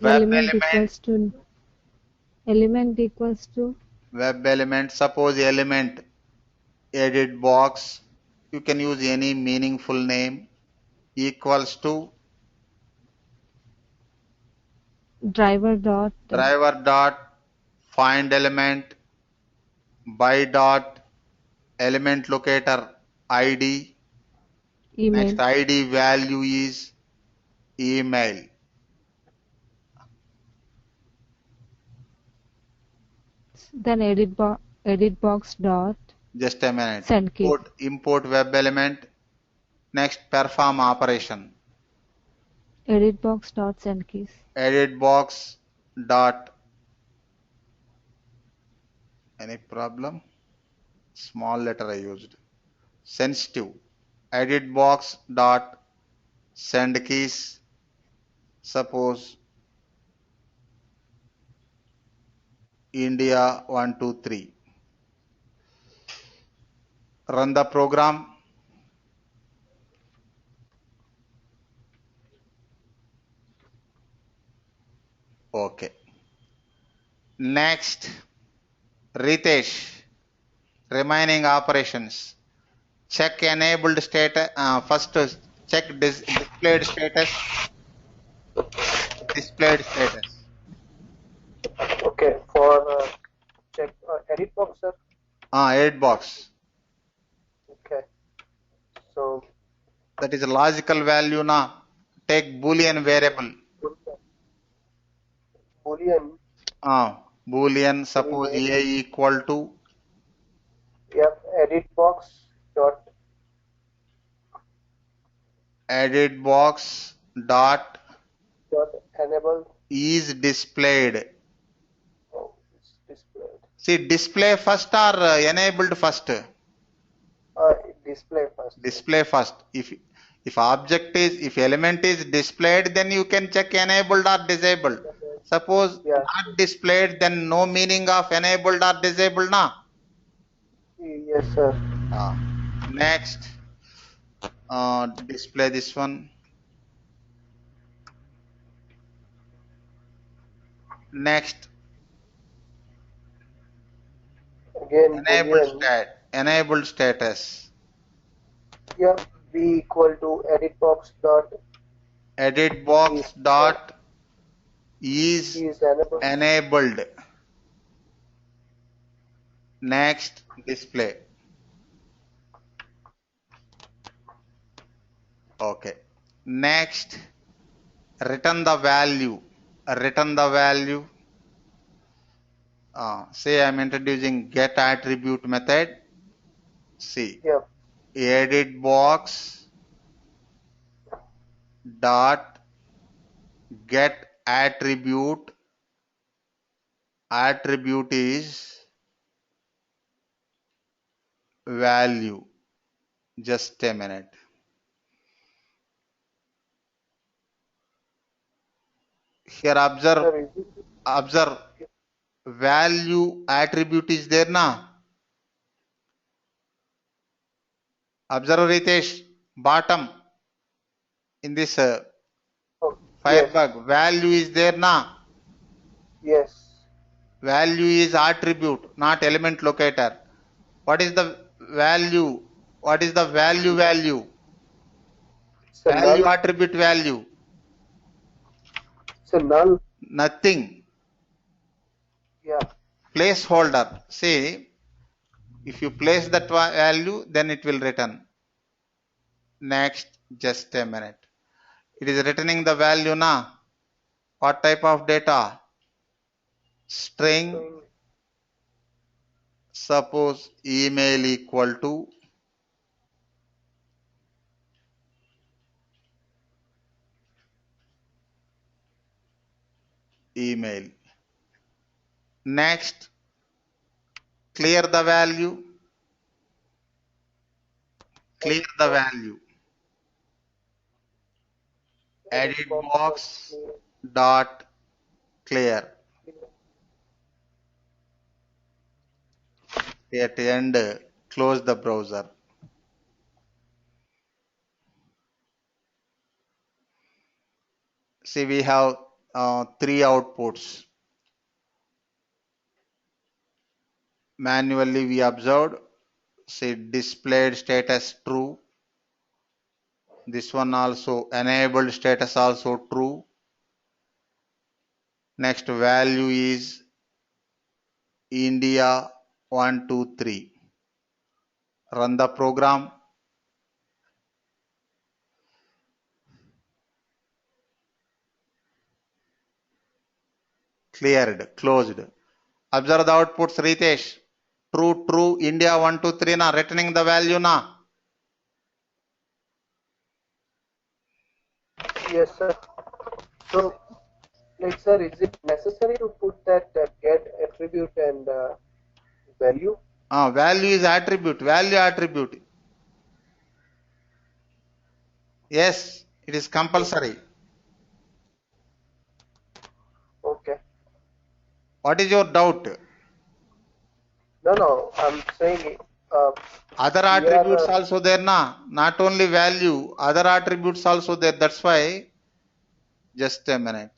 Web Element element. equals to. Element equals to. Web element. Suppose element edit box. You can use any meaningful name. Equals to Driver dot. driver dot find element by dot element locator ID. Email. Next ID value is email. Then edit box dot. Just a minute. Send key. Import web element. Next perform operation. Edit box dot send keys. Edit box dot. Any problem? Small letter I used. Sensitive. Edit box dot send keys. Suppose India 123. Run the program. Okay. Next, Ritesh. Remaining operations. Check enabled status. First, check displayed status. Displayed status. Okay, for check edit box, sir. Edit box. Okay. So that is a logical value na. Take boolean variable. Boolean. Boolean. Suppose a equal to. Yep. Edit box dot. Edit box dot. Dot enable. Is displayed. Oh, it's displayed. See, display first or enabled first? Display first. Display first. If element is displayed, then you can check enabled or disabled. Suppose not displayed, then no meaning of enabled or disabled na. Yes, sir. Next, display this one. Next, again enabled status. Yeah, b equal to edit box dot. Edit box dot is enabled. Next, display. Okay. Next, return the value. Return the value. Say I'm introducing get attribute method. See, edit box dot get attribute. Attribute is value. Just a minute. Here observe value attribute is there na. Observe Ritesh, bottom in this Firebug, value is there na. Yes. Value is attribute, not element locator. What is the value? What is the value? Value attribute value. So null. Nothing. Yeah. Placeholder. See, if you place that value, then it will return. Next, just a minute. It is returning the value now. What type of data? String. Suppose email equal to email. Next, clear the value. Clear the value. EditBox dot clear. At the end, close the browser. See, we have 3 outputs. Manually we observed. See, displayed status true. This one also enabled status also true. Next value is India 123. Run the program. Cleared, closed. Observe the outputs, Ritesh. True, true, India 123 na, returning the value na. Yes, sir. So, like, sir, is it necessary to put that get attribute and value? Value is attribute, value attribute. Yes, it is compulsory. Okay. What is your doubt? No, I'm saying other attributes also there na, not only value, other attributes also there. That's why, just a minute.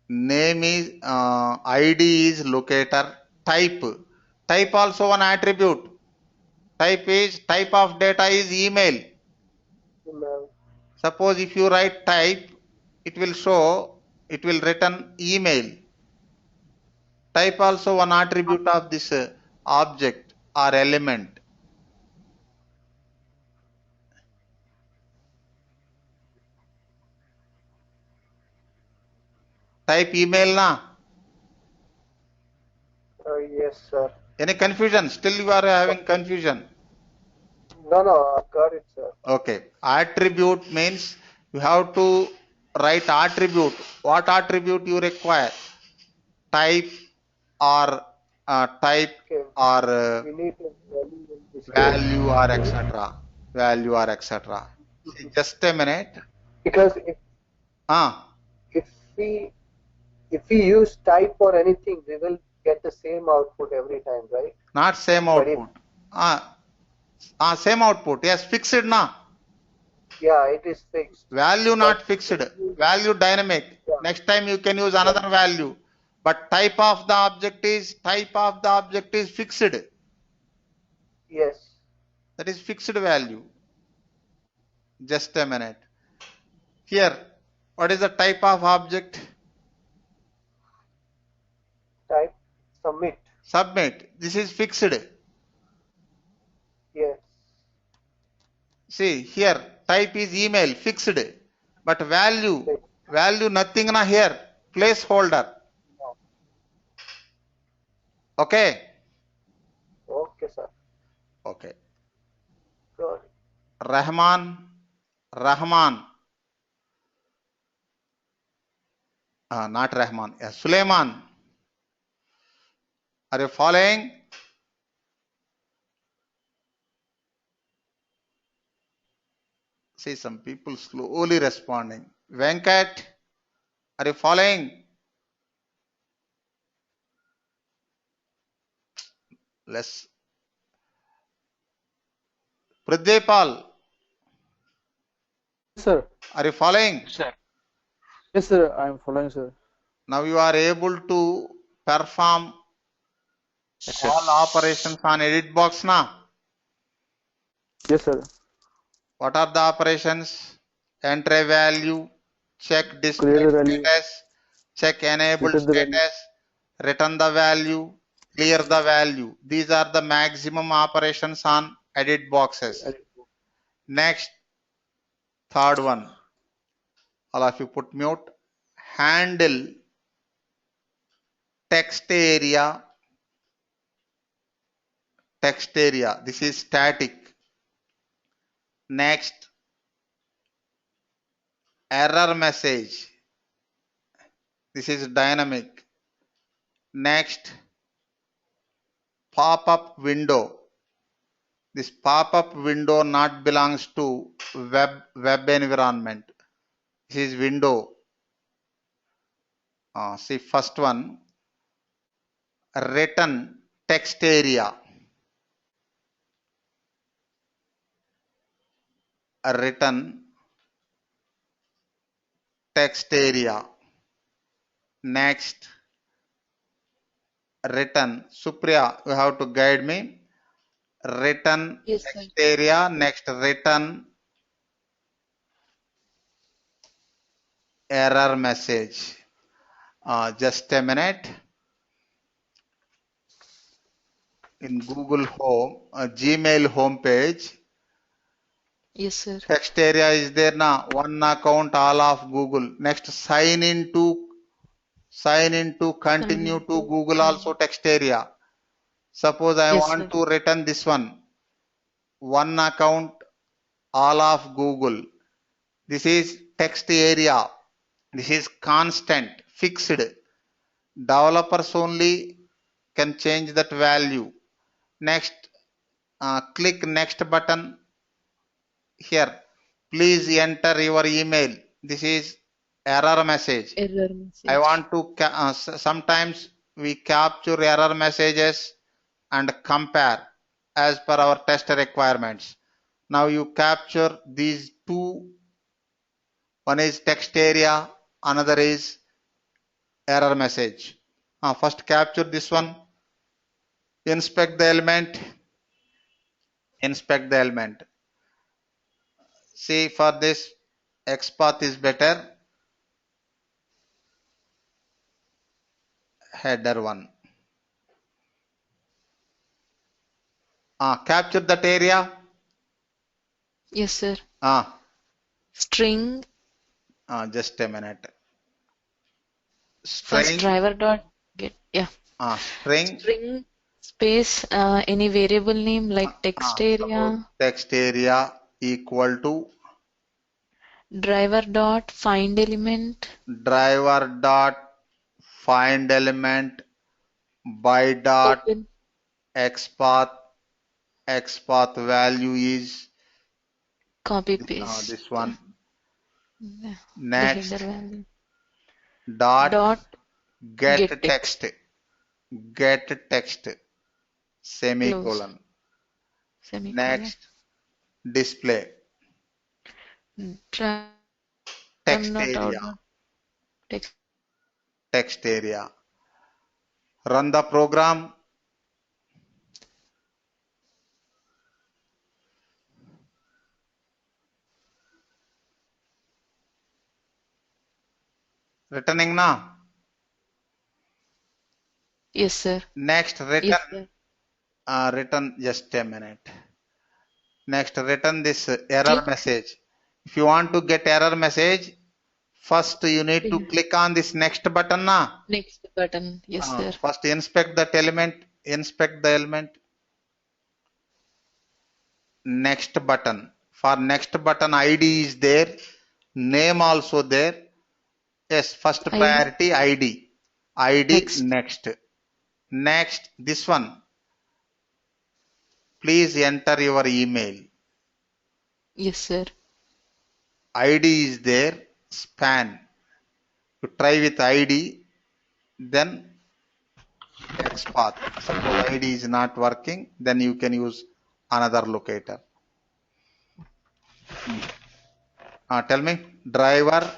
Name is, ID is locator, type also one attribute. Type of data is email. Suppose if you write type, it will return email. Type also one attribute of this object or element. Type email na. Yes, sir. Any confusion? Still you are having confusion? No, I've got it, sir. Okay. Attribute means you have to write attribute. What attribute you require? Type or We need value or etc. Value or etc. Just a minute. Because if we use type or anything, we will get the same output every time, right? Not same output. Same output. Yes, fixed na. Yeah, it is fixed. Value not fixed. Value dynamic. Yeah. Next time you can use another value. But type of the object is fixed. Yes. That is fixed value. Just a minute. Here, what is the type of object? Type submit. Submit. This is fixed. Yes. See here, type is email, fixed. But value nothing na here. Placeholder. Okay. Okay, sir. Okay. Good. Rahman. Not Rahman. Yeah, Suleiman. Are you following? See, some people slowly responding. Venkat, are you following? Let's. Pradipal. sir. Are you following? Sir. Yes, sir. I am following, sir. Now you are able to perform Yes, sir. all operations on EditBox now. Yes, sir. What are the operations? Enter a value, check display Create the value, status, check enabled return the value. status, return the value, clear the value. These are the maximum operations on edit boxes. Next, third one. All of you put mute. Handle text area. Text area. This is static. Next, error message. This is dynamic. Next, pop-up window. This pop-up window not belongs to web environment. This is window. See first one, return text area. Return text area. Next, return. Supriya, you have to guide me. Return Yes, sir. text area. Next, return error message. Just a minute. In Google Home, Gmail homepage, Yes, sir. text area is there now. One account, all of Google. Next, sign in to continue to Google also text area. Suppose I Yes, want sir. to return this one. One account, all of Google. This is text area. This is constant, fixed. Developers only can change that value. Next, click next button here. Please enter your email. This is error message. Error message. I want to sometimes we capture error messages and compare as per our test requirements. Now you capture these two. One is text area, another is error message. First capture this one. Inspect the element. Inspect the element. See, for this XPath is better. Header one. Capture that area. Yes, sir. String. Just a minute. String. First driver dot get. Yeah. String. String space any variable name like text area. Text area equal to Driver dot find element. Driver dot find element by dot Open. XPath. XPath value is Copy paste. this one. Yeah. Next, The header value. dot get text. Get text. Semicolon. Semicolon. Next, display. Text area. Text area. Run the program. Returning now. Yes, sir. Next, return. Yes, sir. Return, just a minute. Next, return this error message. If you want to get error message, first you need to click on this next button. Next button. Yes, sir. First inspect that element. Inspect the element. Next button. For next button, ID is there. Name also there. Yes, first priority ID. ID next. Next, this one. Please enter your email. Yes, sir. ID is there. Span. You try with ID. Then XPath. Suppose ID is not working. Then you can use another locator. Tell me. Driver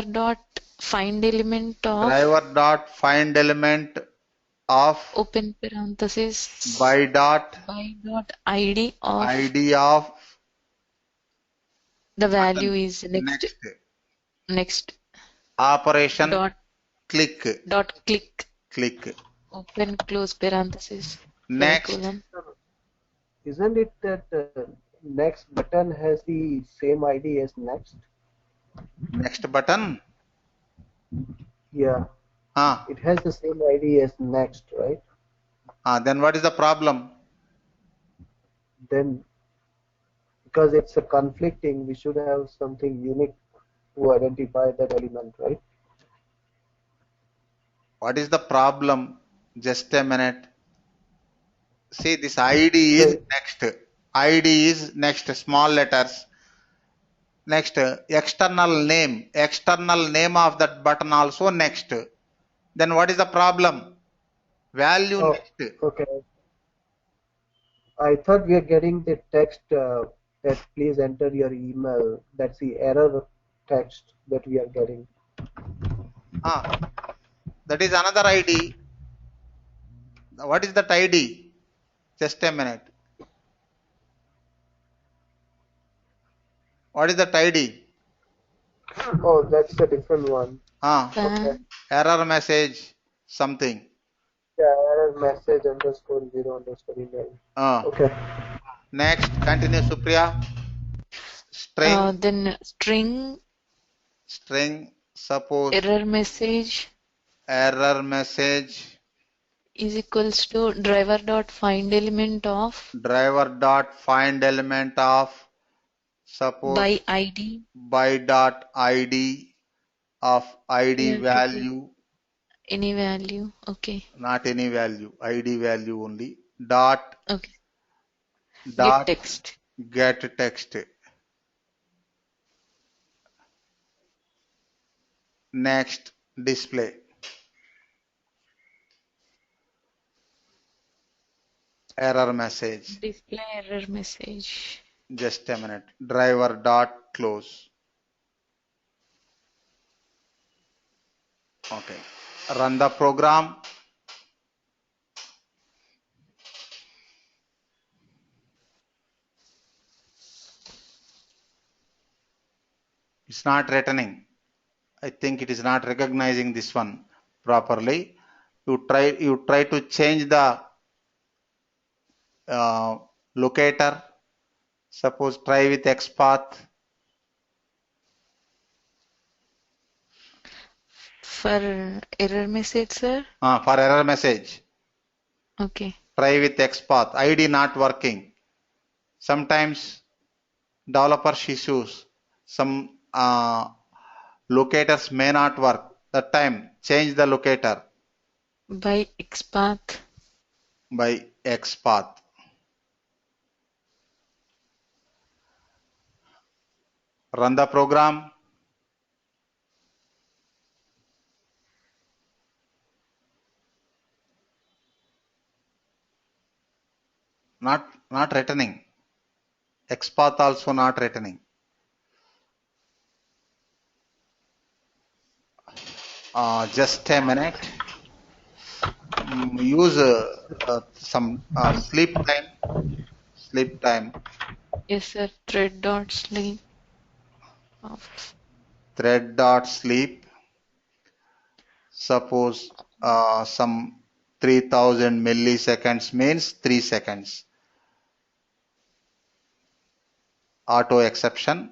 dot find element of find element of open parenthesis by dot id of id of the button. value is next Operation dot click click open close parenthesis next. semicolon. Isn't it that next button has the same ID as next? Next button. Yeah. It has the same ID as next, right? Then what is the problem? Then, because it's a conflicting, we should have something unique to identify that element, right? What is the problem? Just a minute. See, this ID is next. ID is next, small letters. Next, external name of that button also next. Then what is the problem? Value next. Okay. I thought we are getting the text that please enter your email. That's the error text that we are getting. That is another ID. What is that ID? Just a minute. What is that ID? Oh, that's a different one. Okay. Error message something. Yeah, error message underscore 0 underscore email. Okay. Next, continue, Supriya. Then string suppose error message is equals to driver dot find element of suppose by id dot id of id value, any value. Okay. not any value, id value only, dot get text. Next, display error message. Display error message. Just a minute. Driver dot close. Okay. Run the program. It's not returning. I think it is not recognizing this one properly. You try to change the locator. Suppose try with XPath. For error message, sir? For error message. Okay. Try with XPath. ID not working. Sometimes developers issues. Some locators may not work. That time change the locator. By XPath. By XPath. Run the program. Not returning. XPath also not returning. Just a minute. Use some sleep time. Yes, sir. Thread dot sleep. Thread dot sleep. Suppose some 3000 milliseconds means 3 seconds. Auto exception.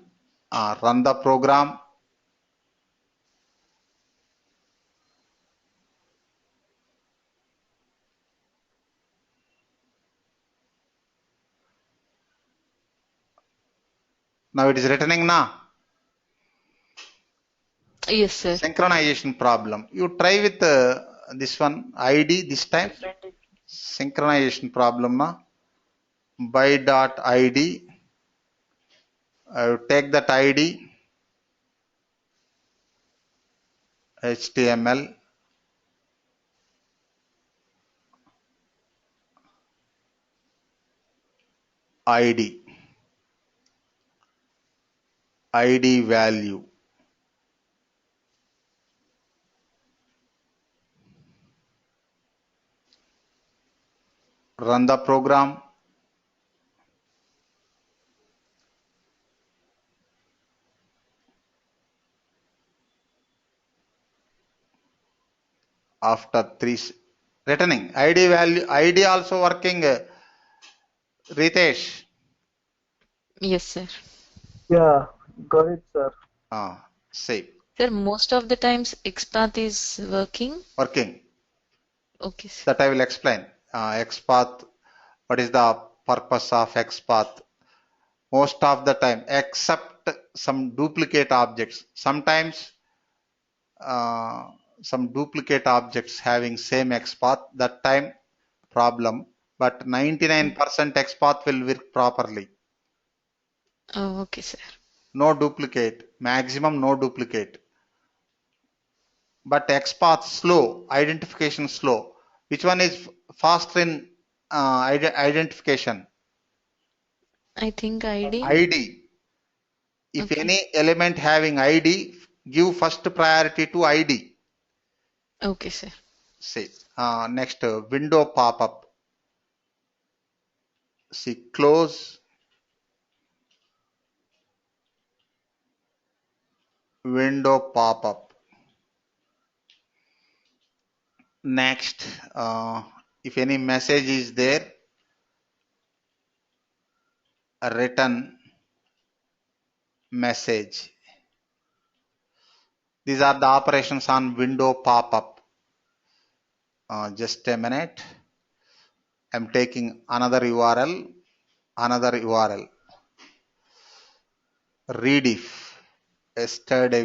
Run the program. Now it is returning now. Yes, sir. Synchronization problem. You try with this one ID this time. Synchronization problem na. By dot ID. Take that ID. HTML. ID. ID value. Run the program. After returning ID value, ID also working, Ritesh. Yes, sir. Yeah, got it, sir. Save. Sir, most of the times XPath is working. Working. Okay, sir. That I will explain. XPath, what is the purpose of XPath? Most of the time, except some duplicate objects. Sometimes some duplicate objects having same XPath, that time problem, but 99% XPath will work properly. Oh, okay, sir. No duplicate, maximum no duplicate. But XPath slow, identification slow. Which one is faster in identification? I think ID. ID. If Okay. any element having ID, give first priority to ID. Okay, sir. See, next window pop-up. See, close window pop-up. Next, if any message is there, a return message. These are the operations on window pop-up. Just a minute. I'm taking another URL. Rediff. Yesterday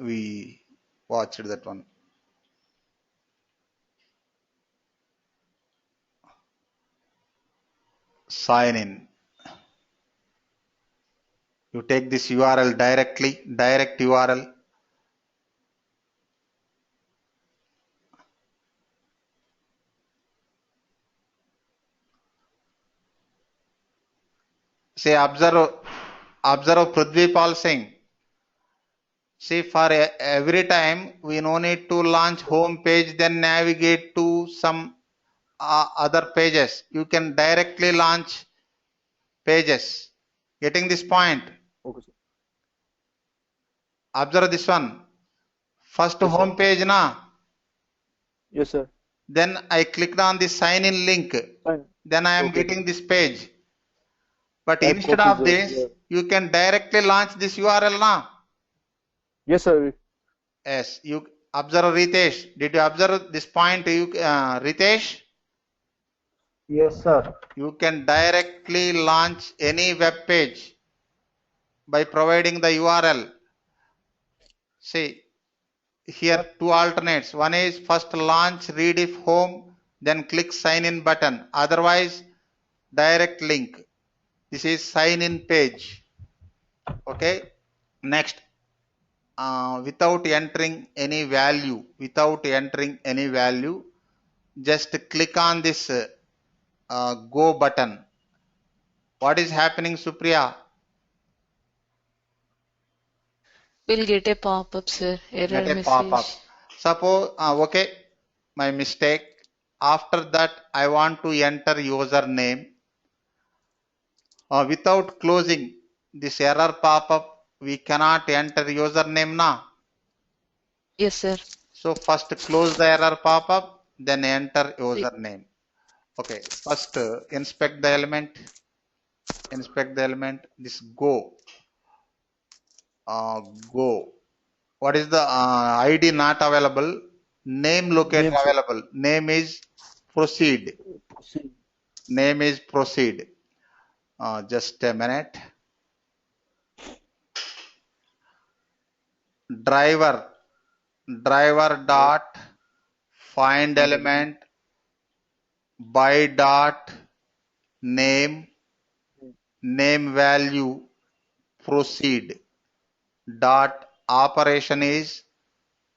we watched that one. Sign in. You take this URL directly, direct URL. Say observe Prithvi Pal Singh. See, for every time we no need to launch home page, then navigate to some other pages. You can directly launch pages. Getting this point? Okay, sir. Observe this one. First Yes, home sir. page na. Yes, sir. Then I clicked on the sign in link. Fine. Then I am Okay. getting this page. But Type instead copy of the this, you can directly launch this URL now. Yes, sir. Yes, you observe Ritesh. Did you observe this point, Ritesh? Yes, sir. You can directly launch any web page by providing the URL. See, here two alternates. One is first launch rediff home, then click sign in button. Otherwise, direct link. This is sign in page. Okay. Next, without entering any value, just click on this go button. What is happening, Supriya? We'll get a pop-up, sir. Get Error a pop-up. message. Suppose, okay, my mistake. After that, I want to enter username. Without closing this error pop-up, we cannot enter username now. Yes, sir. So first close the error pop-up, then enter username. Okay, first inspect the element. This go. Go. What is the ID not available? Name locator Name, sir. available. Name is proceed. See. Name is proceed. Just a minute. Driver dot find element by dot name value proceed dot operation is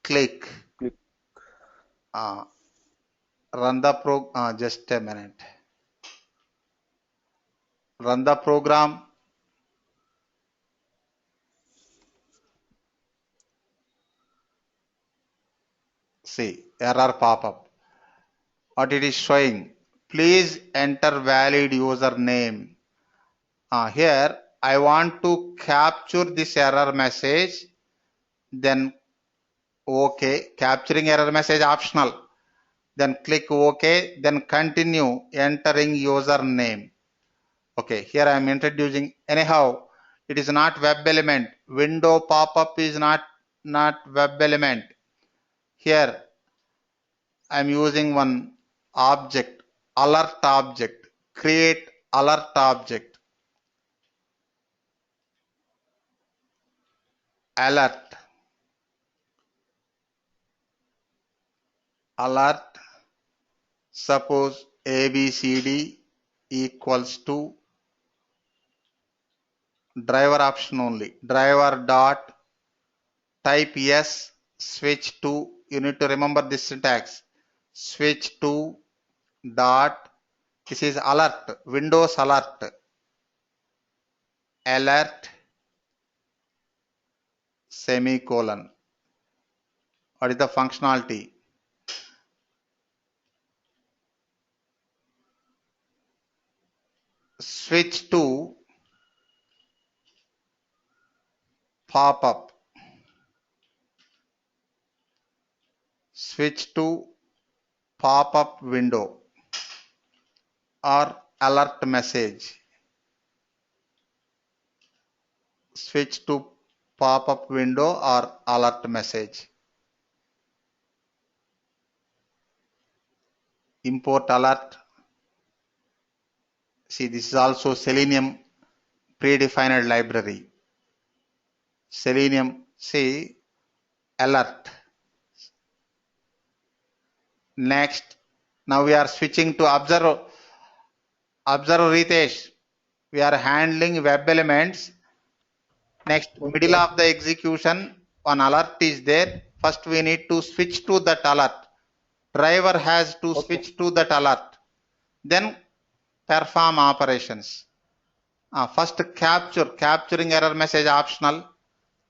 click. Click. Run the just a minute. Run the program. See, error pop-up. What it is showing? Please enter valid username. Here I want to capture this error message. Then OK. Capturing error message optional. Then click OK. Then continue entering username. Okay, here I am introducing. Anyhow, it is not web element. Window pop-up is not web element. Here I am using one object, alert object. Create alert object. Alert. Alert. Suppose ABCD equals to driver option only. Driver dot type yes, switch to. You need to remember this syntax. Switch to dot. This is alert. Windows alert. Alert semicolon. What is the functionality? Switch to pop-up. Switch to pop-up window or alert message. Switch to pop-up window or alert message. Import alert. See, this is also Selenium predefined library. Selenium, see, alert. Next, now we are switching to observe. Observe Ritesh. We are handling web elements. Next, middle of the execution, one alert is there. First, we need to switch to that alert. Driver has to switch to that alert. Then perform operations. First capturing error message optional.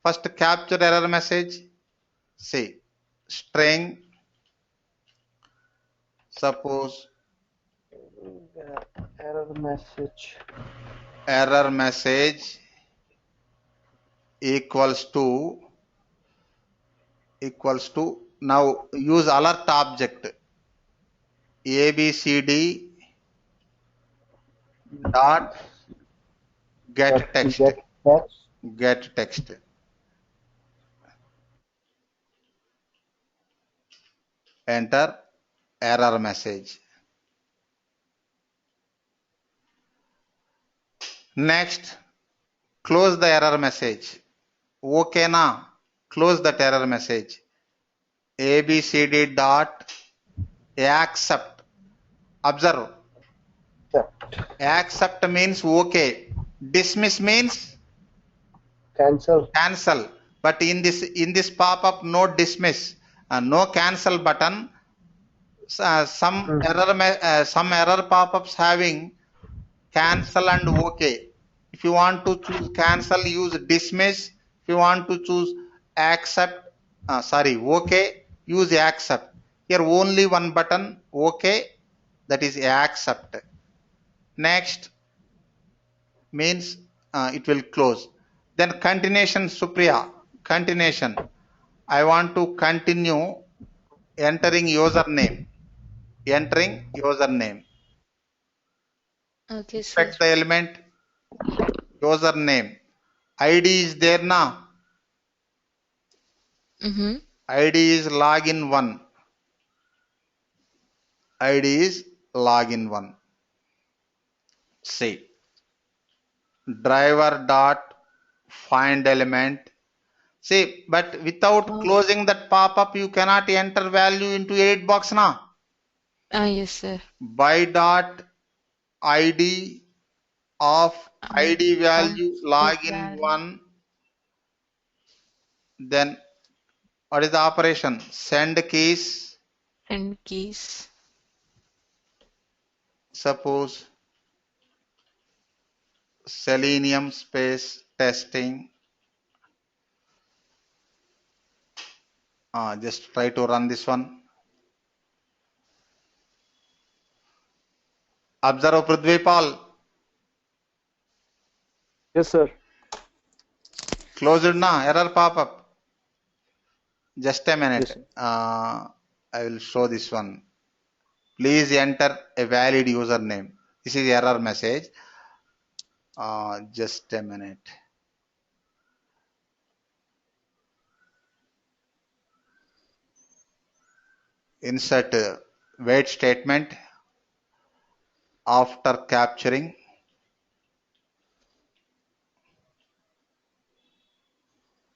First capture error message. See, string. Suppose error message equals to now use alert object abcd dot get text. Enter error message. Next, close the error message. Okay na? Close that error message. abcd dot accept. Observe. Accept means okay. Dismiss means cancel. But in this pop-up, no dismiss, no cancel button. Some error pop-ups having cancel and okay. If you want to choose cancel, use dismiss. If you want to choose accept, okay, use accept. Here only one button, okay, that is accept. Next means it will close. Then continuation, Supriya. Continuation. I want to continue entering username. Entering username. Okay, sir. Select the element username. ID is there now. ID is login 1. ID is login 1. See, driver dot find element. See, but without closing that pop-up, you cannot enter value into EditBox now. Yes, sir. By dot ID of ID value login 1. Then what is the operation? Send keys. Send keys. Suppose Selenium space testing. Just try to run this one. Observe Prithvipal. Yes, sir. Closed na, error pop up. Just a minute. Yes, sir. I will show this one. Please enter a valid username. This is error message. Just a minute. Insert wait statement after capturing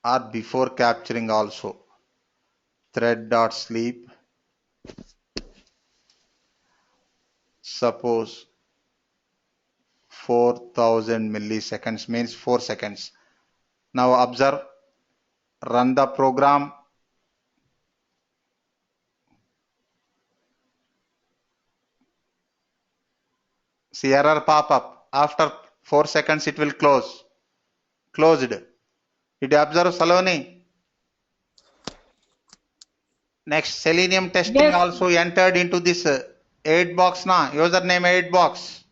or before capturing also. Thread.sleep. Suppose 4000 milliseconds means 4 seconds. Now observe, run the program. See error pop up. After 4 seconds it will close. Closed. Did you observe, Saloni? Next, Selenium testing Yes. also entered into this EditBox na, username EditBox.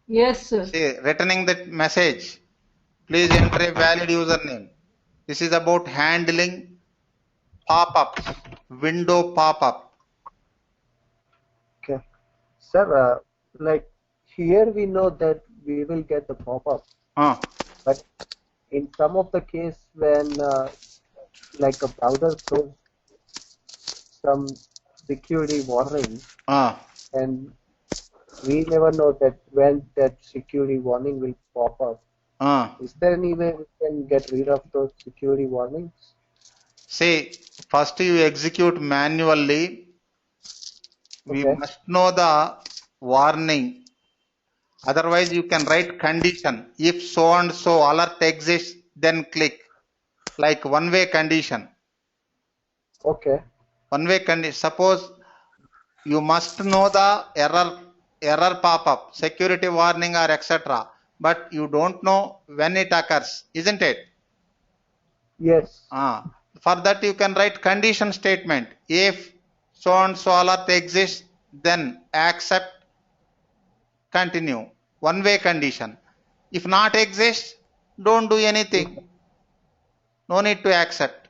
Yes, sir. See, returning that message. Please enter a valid username. This is about handling pop-ups, window pop-up. Okay. Sir, like here we know that we will get the pop-up. But in some of the case when like a browser throws some security warning and we never know that when that security warning will pop up. Is there any way we can get rid of those security warnings? See, first you execute manually. We must know the warning. Otherwise, you can write condition. If so and so alert exists, then click. Like one-way condition. Okay. One-way condition. Suppose you must know the error pop-up, security warning or etc. But you don't know when it occurs, isn't it? Yes. For that you can write condition statement. If so and so alert exists, then accept, continue. One-way condition. If not exists, don't do anything. No need to accept.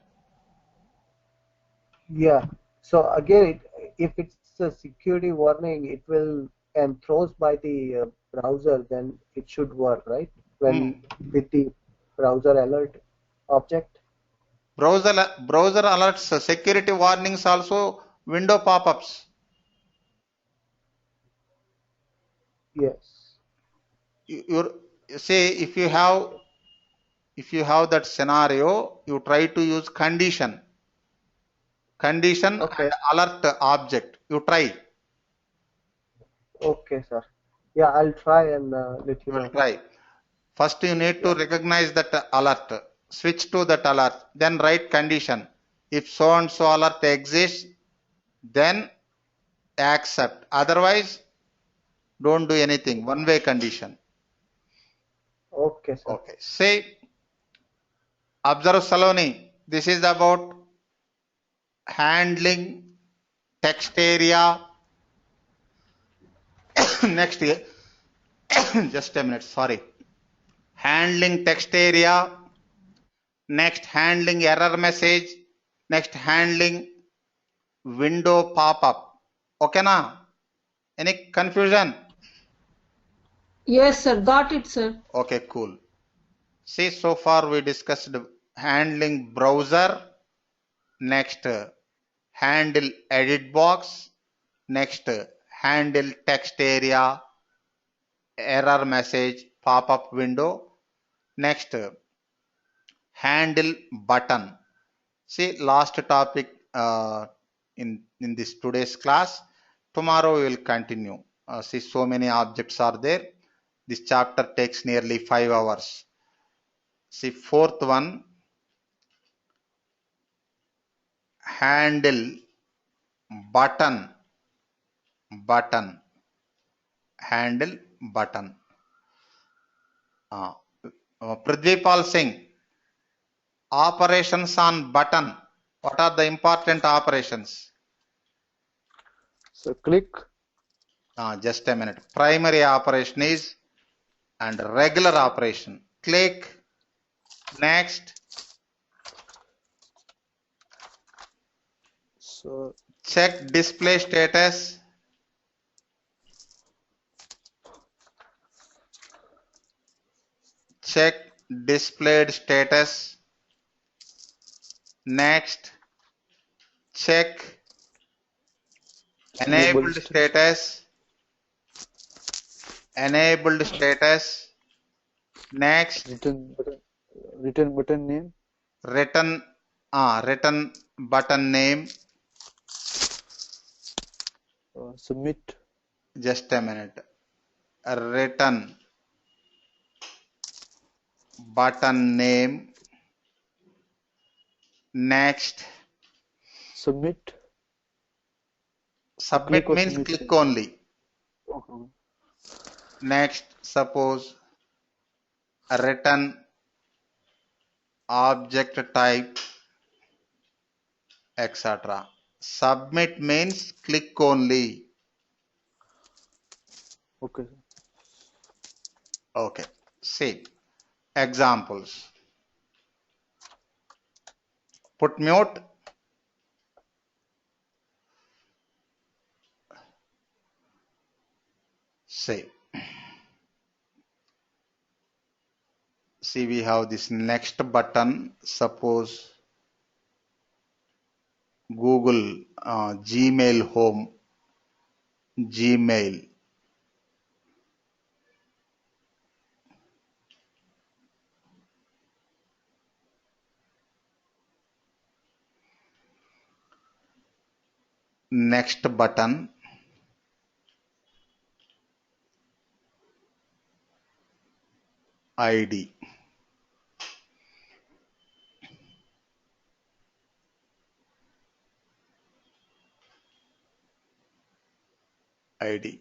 Yeah. So again, if it's a security warning, it will and throws by the browser, then it should work, right? When with the browser alert object. Browser alerts, security warnings also, window pop-ups. Yes. You say if you have that scenario, you try to use condition and alert object. You try. Okay, sir. Yeah, I'll try and let you know. Try. First, you need to recognize that alert. Switch to that alert. Then write condition. If so and so alert exists, then accept. Otherwise, don't do anything. One-way condition. Okay, sir. Okay. Say, observe Saloni. This is about handling text area. Next year. Just a minute. Sorry. Handling text area. Next, handling error message. Next, handling window pop-up. Okay na? Any confusion? Yes, sir. Got it, sir. Okay, cool. See, so far we discussed handling browser. Next, handle edit box. Next, handle text area, error message, pop-up window. Next, handle button. See, last topic in this today's class. Tomorrow we will continue. See, so many objects are there. This chapter takes nearly 5 hours. See, fourth one, handle button. Handle button. Prithvipal Singh, operations on button. What are the important operations? So click. Just a minute. Primary operation is and regular operation. Click. Next. So Check display status. Check displayed status. Next. Check enabled status. Enabled status. Next. Return button name. Return button name. Submit. Just a minute. Return button name. Next. Submit. Submit means click only. Next, suppose return object type, etc. Submit means click only. Okay. Okay. See examples. Put mute. See we have this next button. Suppose Google Gmail home. Gmail. Next button. ID. ID.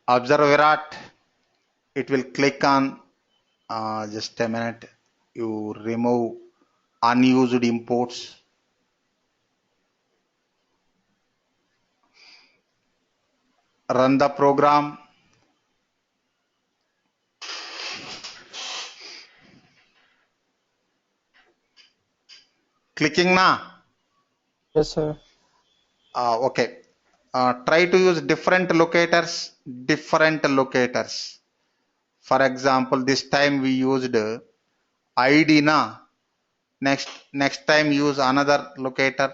Observe Virat. It will click on just a minute. You remove unused imports. Run the program. Clicking na? Yes, sir. Okay. Try to use different locators. For example, this time we used ID na. Next time use another locator.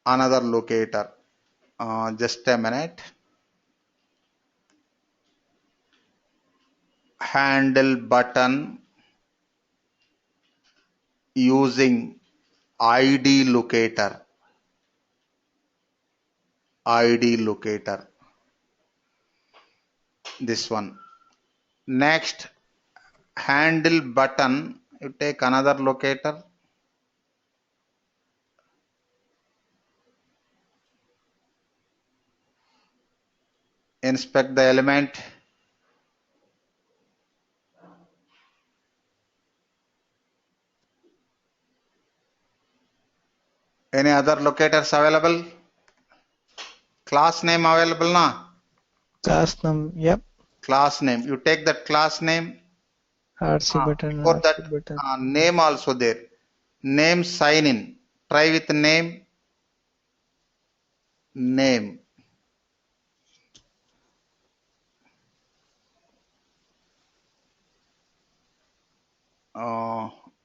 Another locator. Just a minute. Handle button using ID locator. ID locator. This one. Next, handle button. You take another locator. Inspect the element. Any other locators available? Class name available na? Class name, yep. Class name. You take that class name. RC button. For RC that button. name also there. Name sign in. Try with name. Name.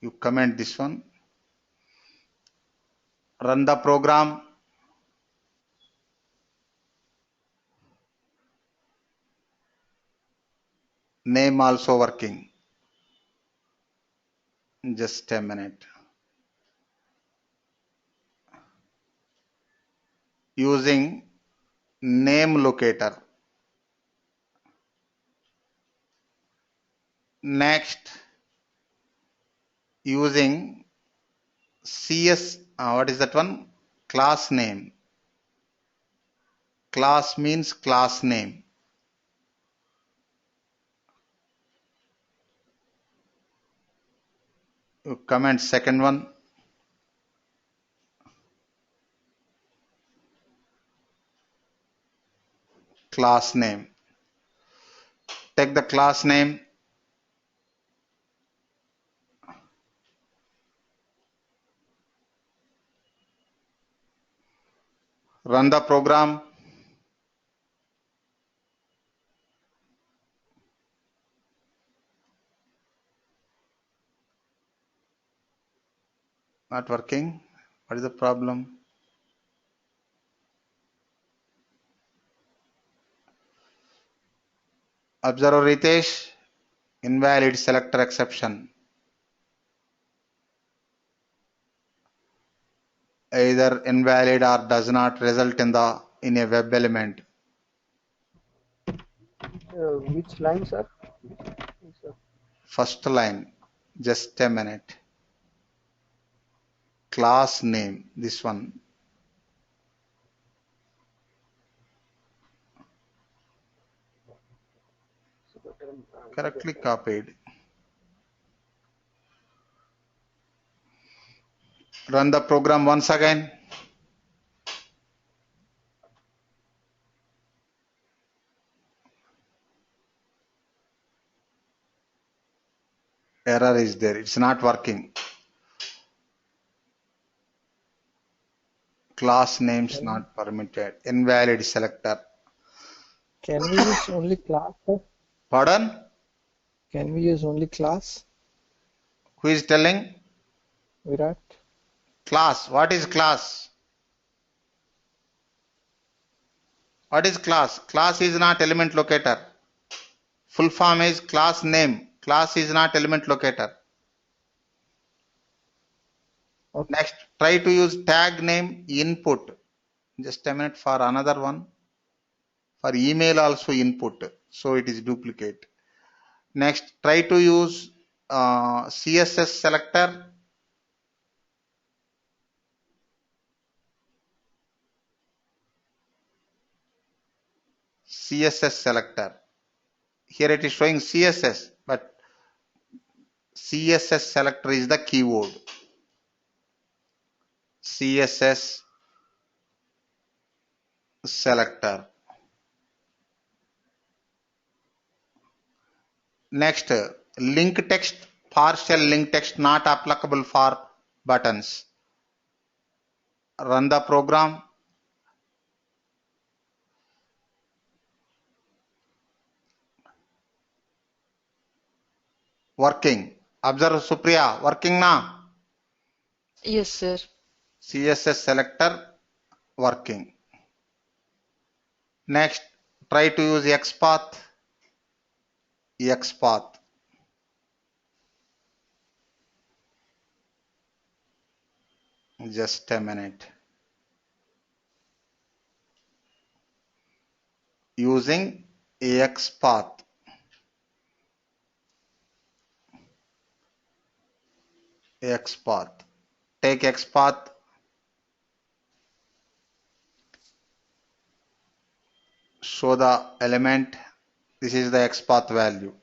You comment this one. Run the program. Name also working. Just a minute. Using name locator. Next, using CS, what is that one? Class name. Class means class name. You comment second one. class name. Take the class name. Run the program. Not working. What is the problem? Observer Ritesh, invalid selector exception. Either invalid or does not result in a web element. Which line, sir? First line. Just a minute. Class name. This one. Correctly copied. Run the program once again. Error is there. It's not working. Class names not permitted. Invalid selector. Can we use only class, sir? Pardon? Can we use only class? Who is telling? Virat? Class. What is class? What is class? Class is not element locator. Full form is class name. Class is not element locator. Okay. Next, try to use tag name input. Just a minute for another one. For email also input. So it is duplicate. Next, try to use CSS selector. CSS selector. Here it is showing CSS, but CSS selector is the keyword. CSS selector. Next, link text, partial link text not applicable for buttons. Run the program. Working. Observe Supriya, working now. Yes, sir. CSS selector working. Next, try to use XPath. XPath. Just a minute. Using XPath. XPath. Take XPath. Show the element. This is the XPath value.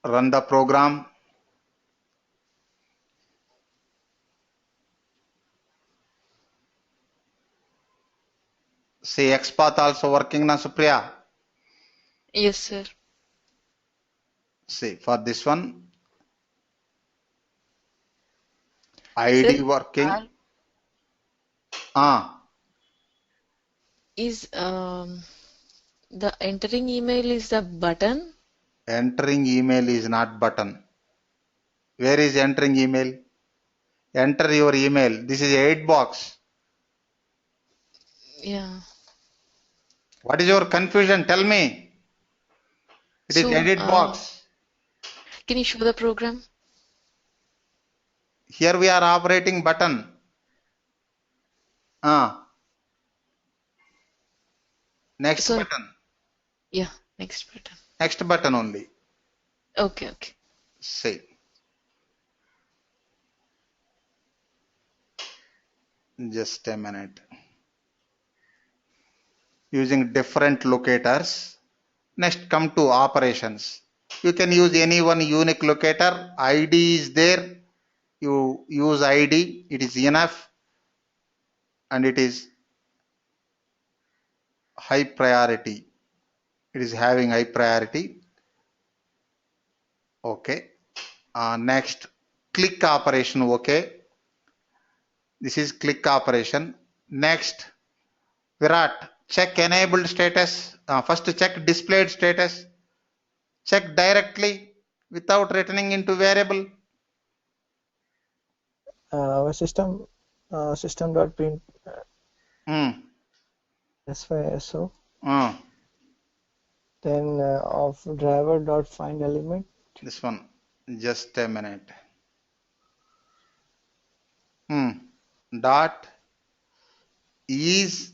Run the program. See XPath also working na Supriya? Yes, sir. See for this one ID Sir, working. Is the entering email is the button? Entering email is not button. Where is entering email? Enter your email. This is EditBox. Yeah. What is your confusion? Tell me. It is EditBox. Can you show the program? Here we are operating button. Next button. Yeah, next button. Next button only. Okay, okay. See. Just a minute. Using different locators. Next, come to operations. You can use any one unique locator. ID is there. You use ID. It is enough, and it is high priority. It is having high priority. Okay. Next, click operation. Okay. This is click operation. Next, Virat, check enabled status. First, check displayed status. Check directly without returning into variable. Our system.print SYSO. Then of driver.find element. This one, just a minute. Dot is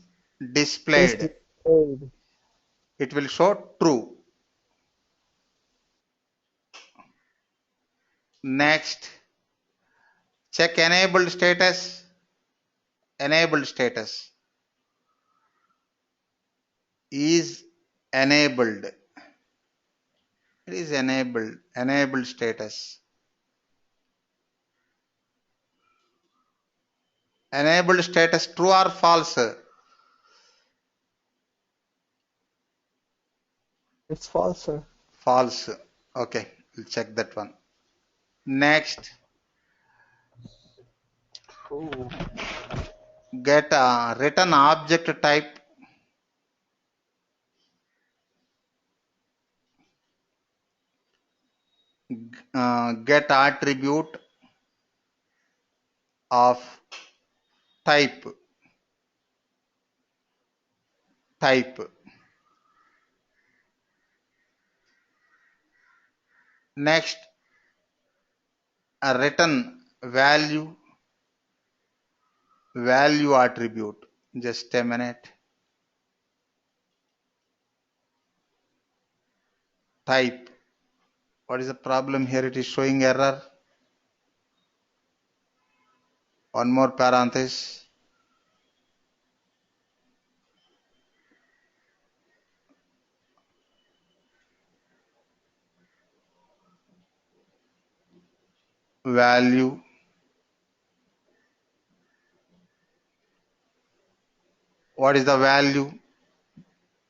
displayed. It will show true. Next, check enabled status. Enabled status is enabled. It is enabled. Enabled status. Enabled status true or false? It's false, sir. False. Okay, we'll check that one. Next, get a return object type. Get attribute of type. Next, a return value attribute. Just a minute. Type. What is the problem here? It is showing error. One more parenthesis. Value. What is the value?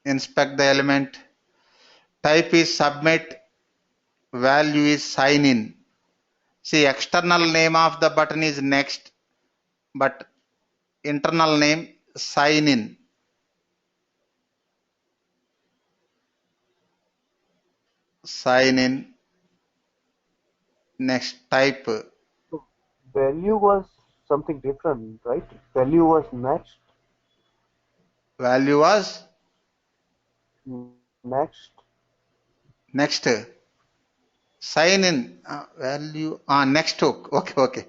Inspect the element. Type is submit. Value is sign in. See, external name of the button is next, but internal name sign in. Sign in. Next, type. Value was something different, right? Value was next. Value was next. Next. Sign in. Value. Next hook. Okay.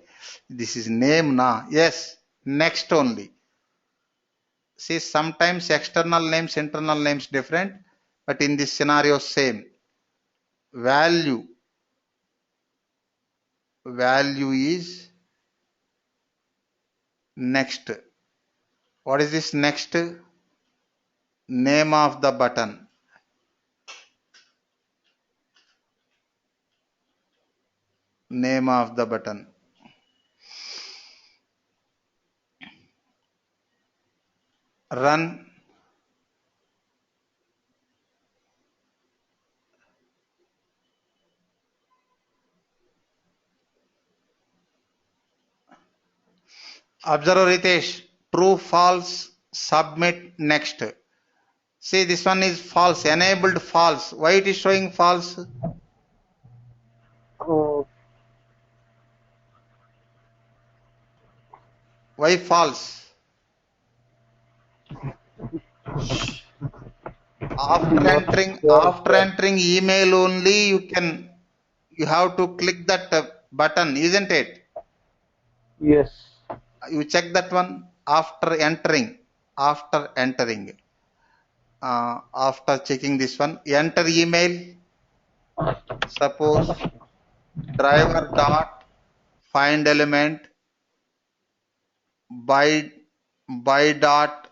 This is name na. Yes. Next only. See, sometimes external names, internal names different, but in this scenario same. Value is next. What is this next? Name of the button. Name of the button. Run. Observe Ritesh. True, false, submit, next. See, this one is false, enabled false. Why it is showing false? Why false? After entering email only, you have to click that button, isn't it? Yes. You check that one after entering. After checking this one, enter email. Suppose driver dot find element by dot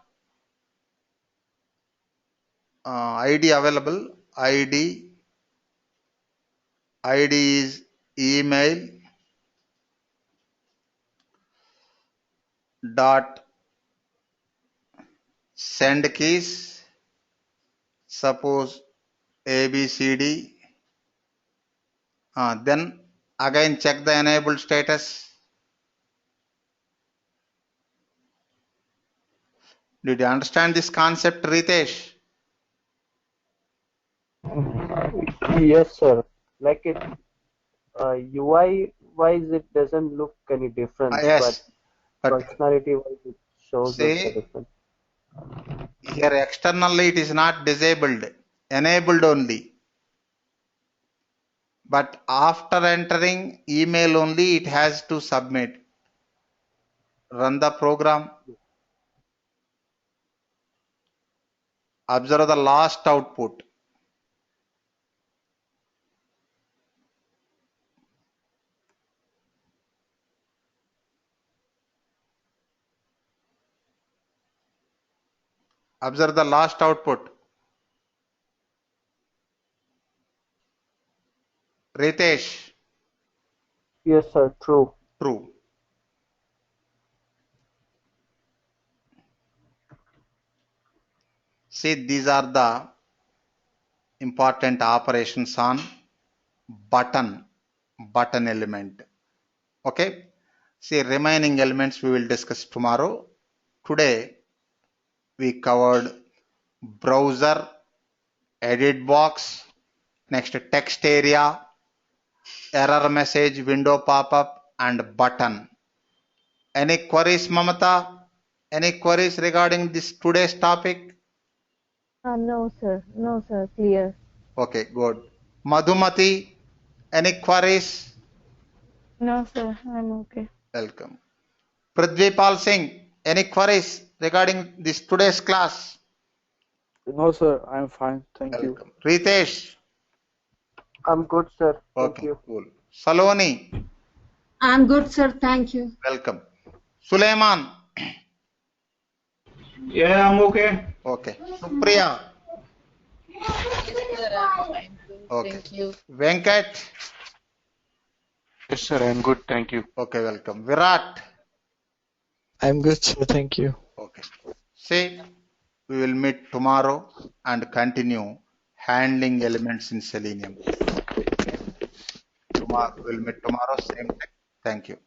ID available, ID ID is email dot send keys, suppose ABCD. Then again check the enabled status. Did you understand this concept, Ritesh? Yes, sir. Like it, UI wise, it doesn't look any different, but Yes, but functionality wise, it shows us the say difference. here externally it is not disabled, enabled only. But after entering email only, it has to submit. Run the program. Observe the last output. Observe the last output. Ritesh. Yes, sir. True. True. See, these are the important operations on button element. Okay. See, remaining elements we will discuss tomorrow. Today we covered browser, edit box, next text area, error message, window pop-up, and button. Any queries, Mamata? Any queries regarding this today's topic? No, sir. No, sir. Clear. Okay, good. Madhumati, any queries? No, sir. I'm okay. Welcome. Prithvipal Singh, any queries regarding this today's class? No, sir. I'm fine. Thank you. Welcome. Ritesh? I'm good, sir. Thank Okay, you. cool. Saloni? I'm good, sir. Thank you. Welcome. Suleiman? Yeah, I'm okay. Okay. Supriya? Okay. Thank you. Venkat? Yes, sir. I'm good. Thank you. Okay, welcome. Virat? I'm good, sir. Thank you. Okay. See, we will meet tomorrow and continue handling elements in Selenium. Tomorrow, we'll meet tomorrow, same time. Thank you.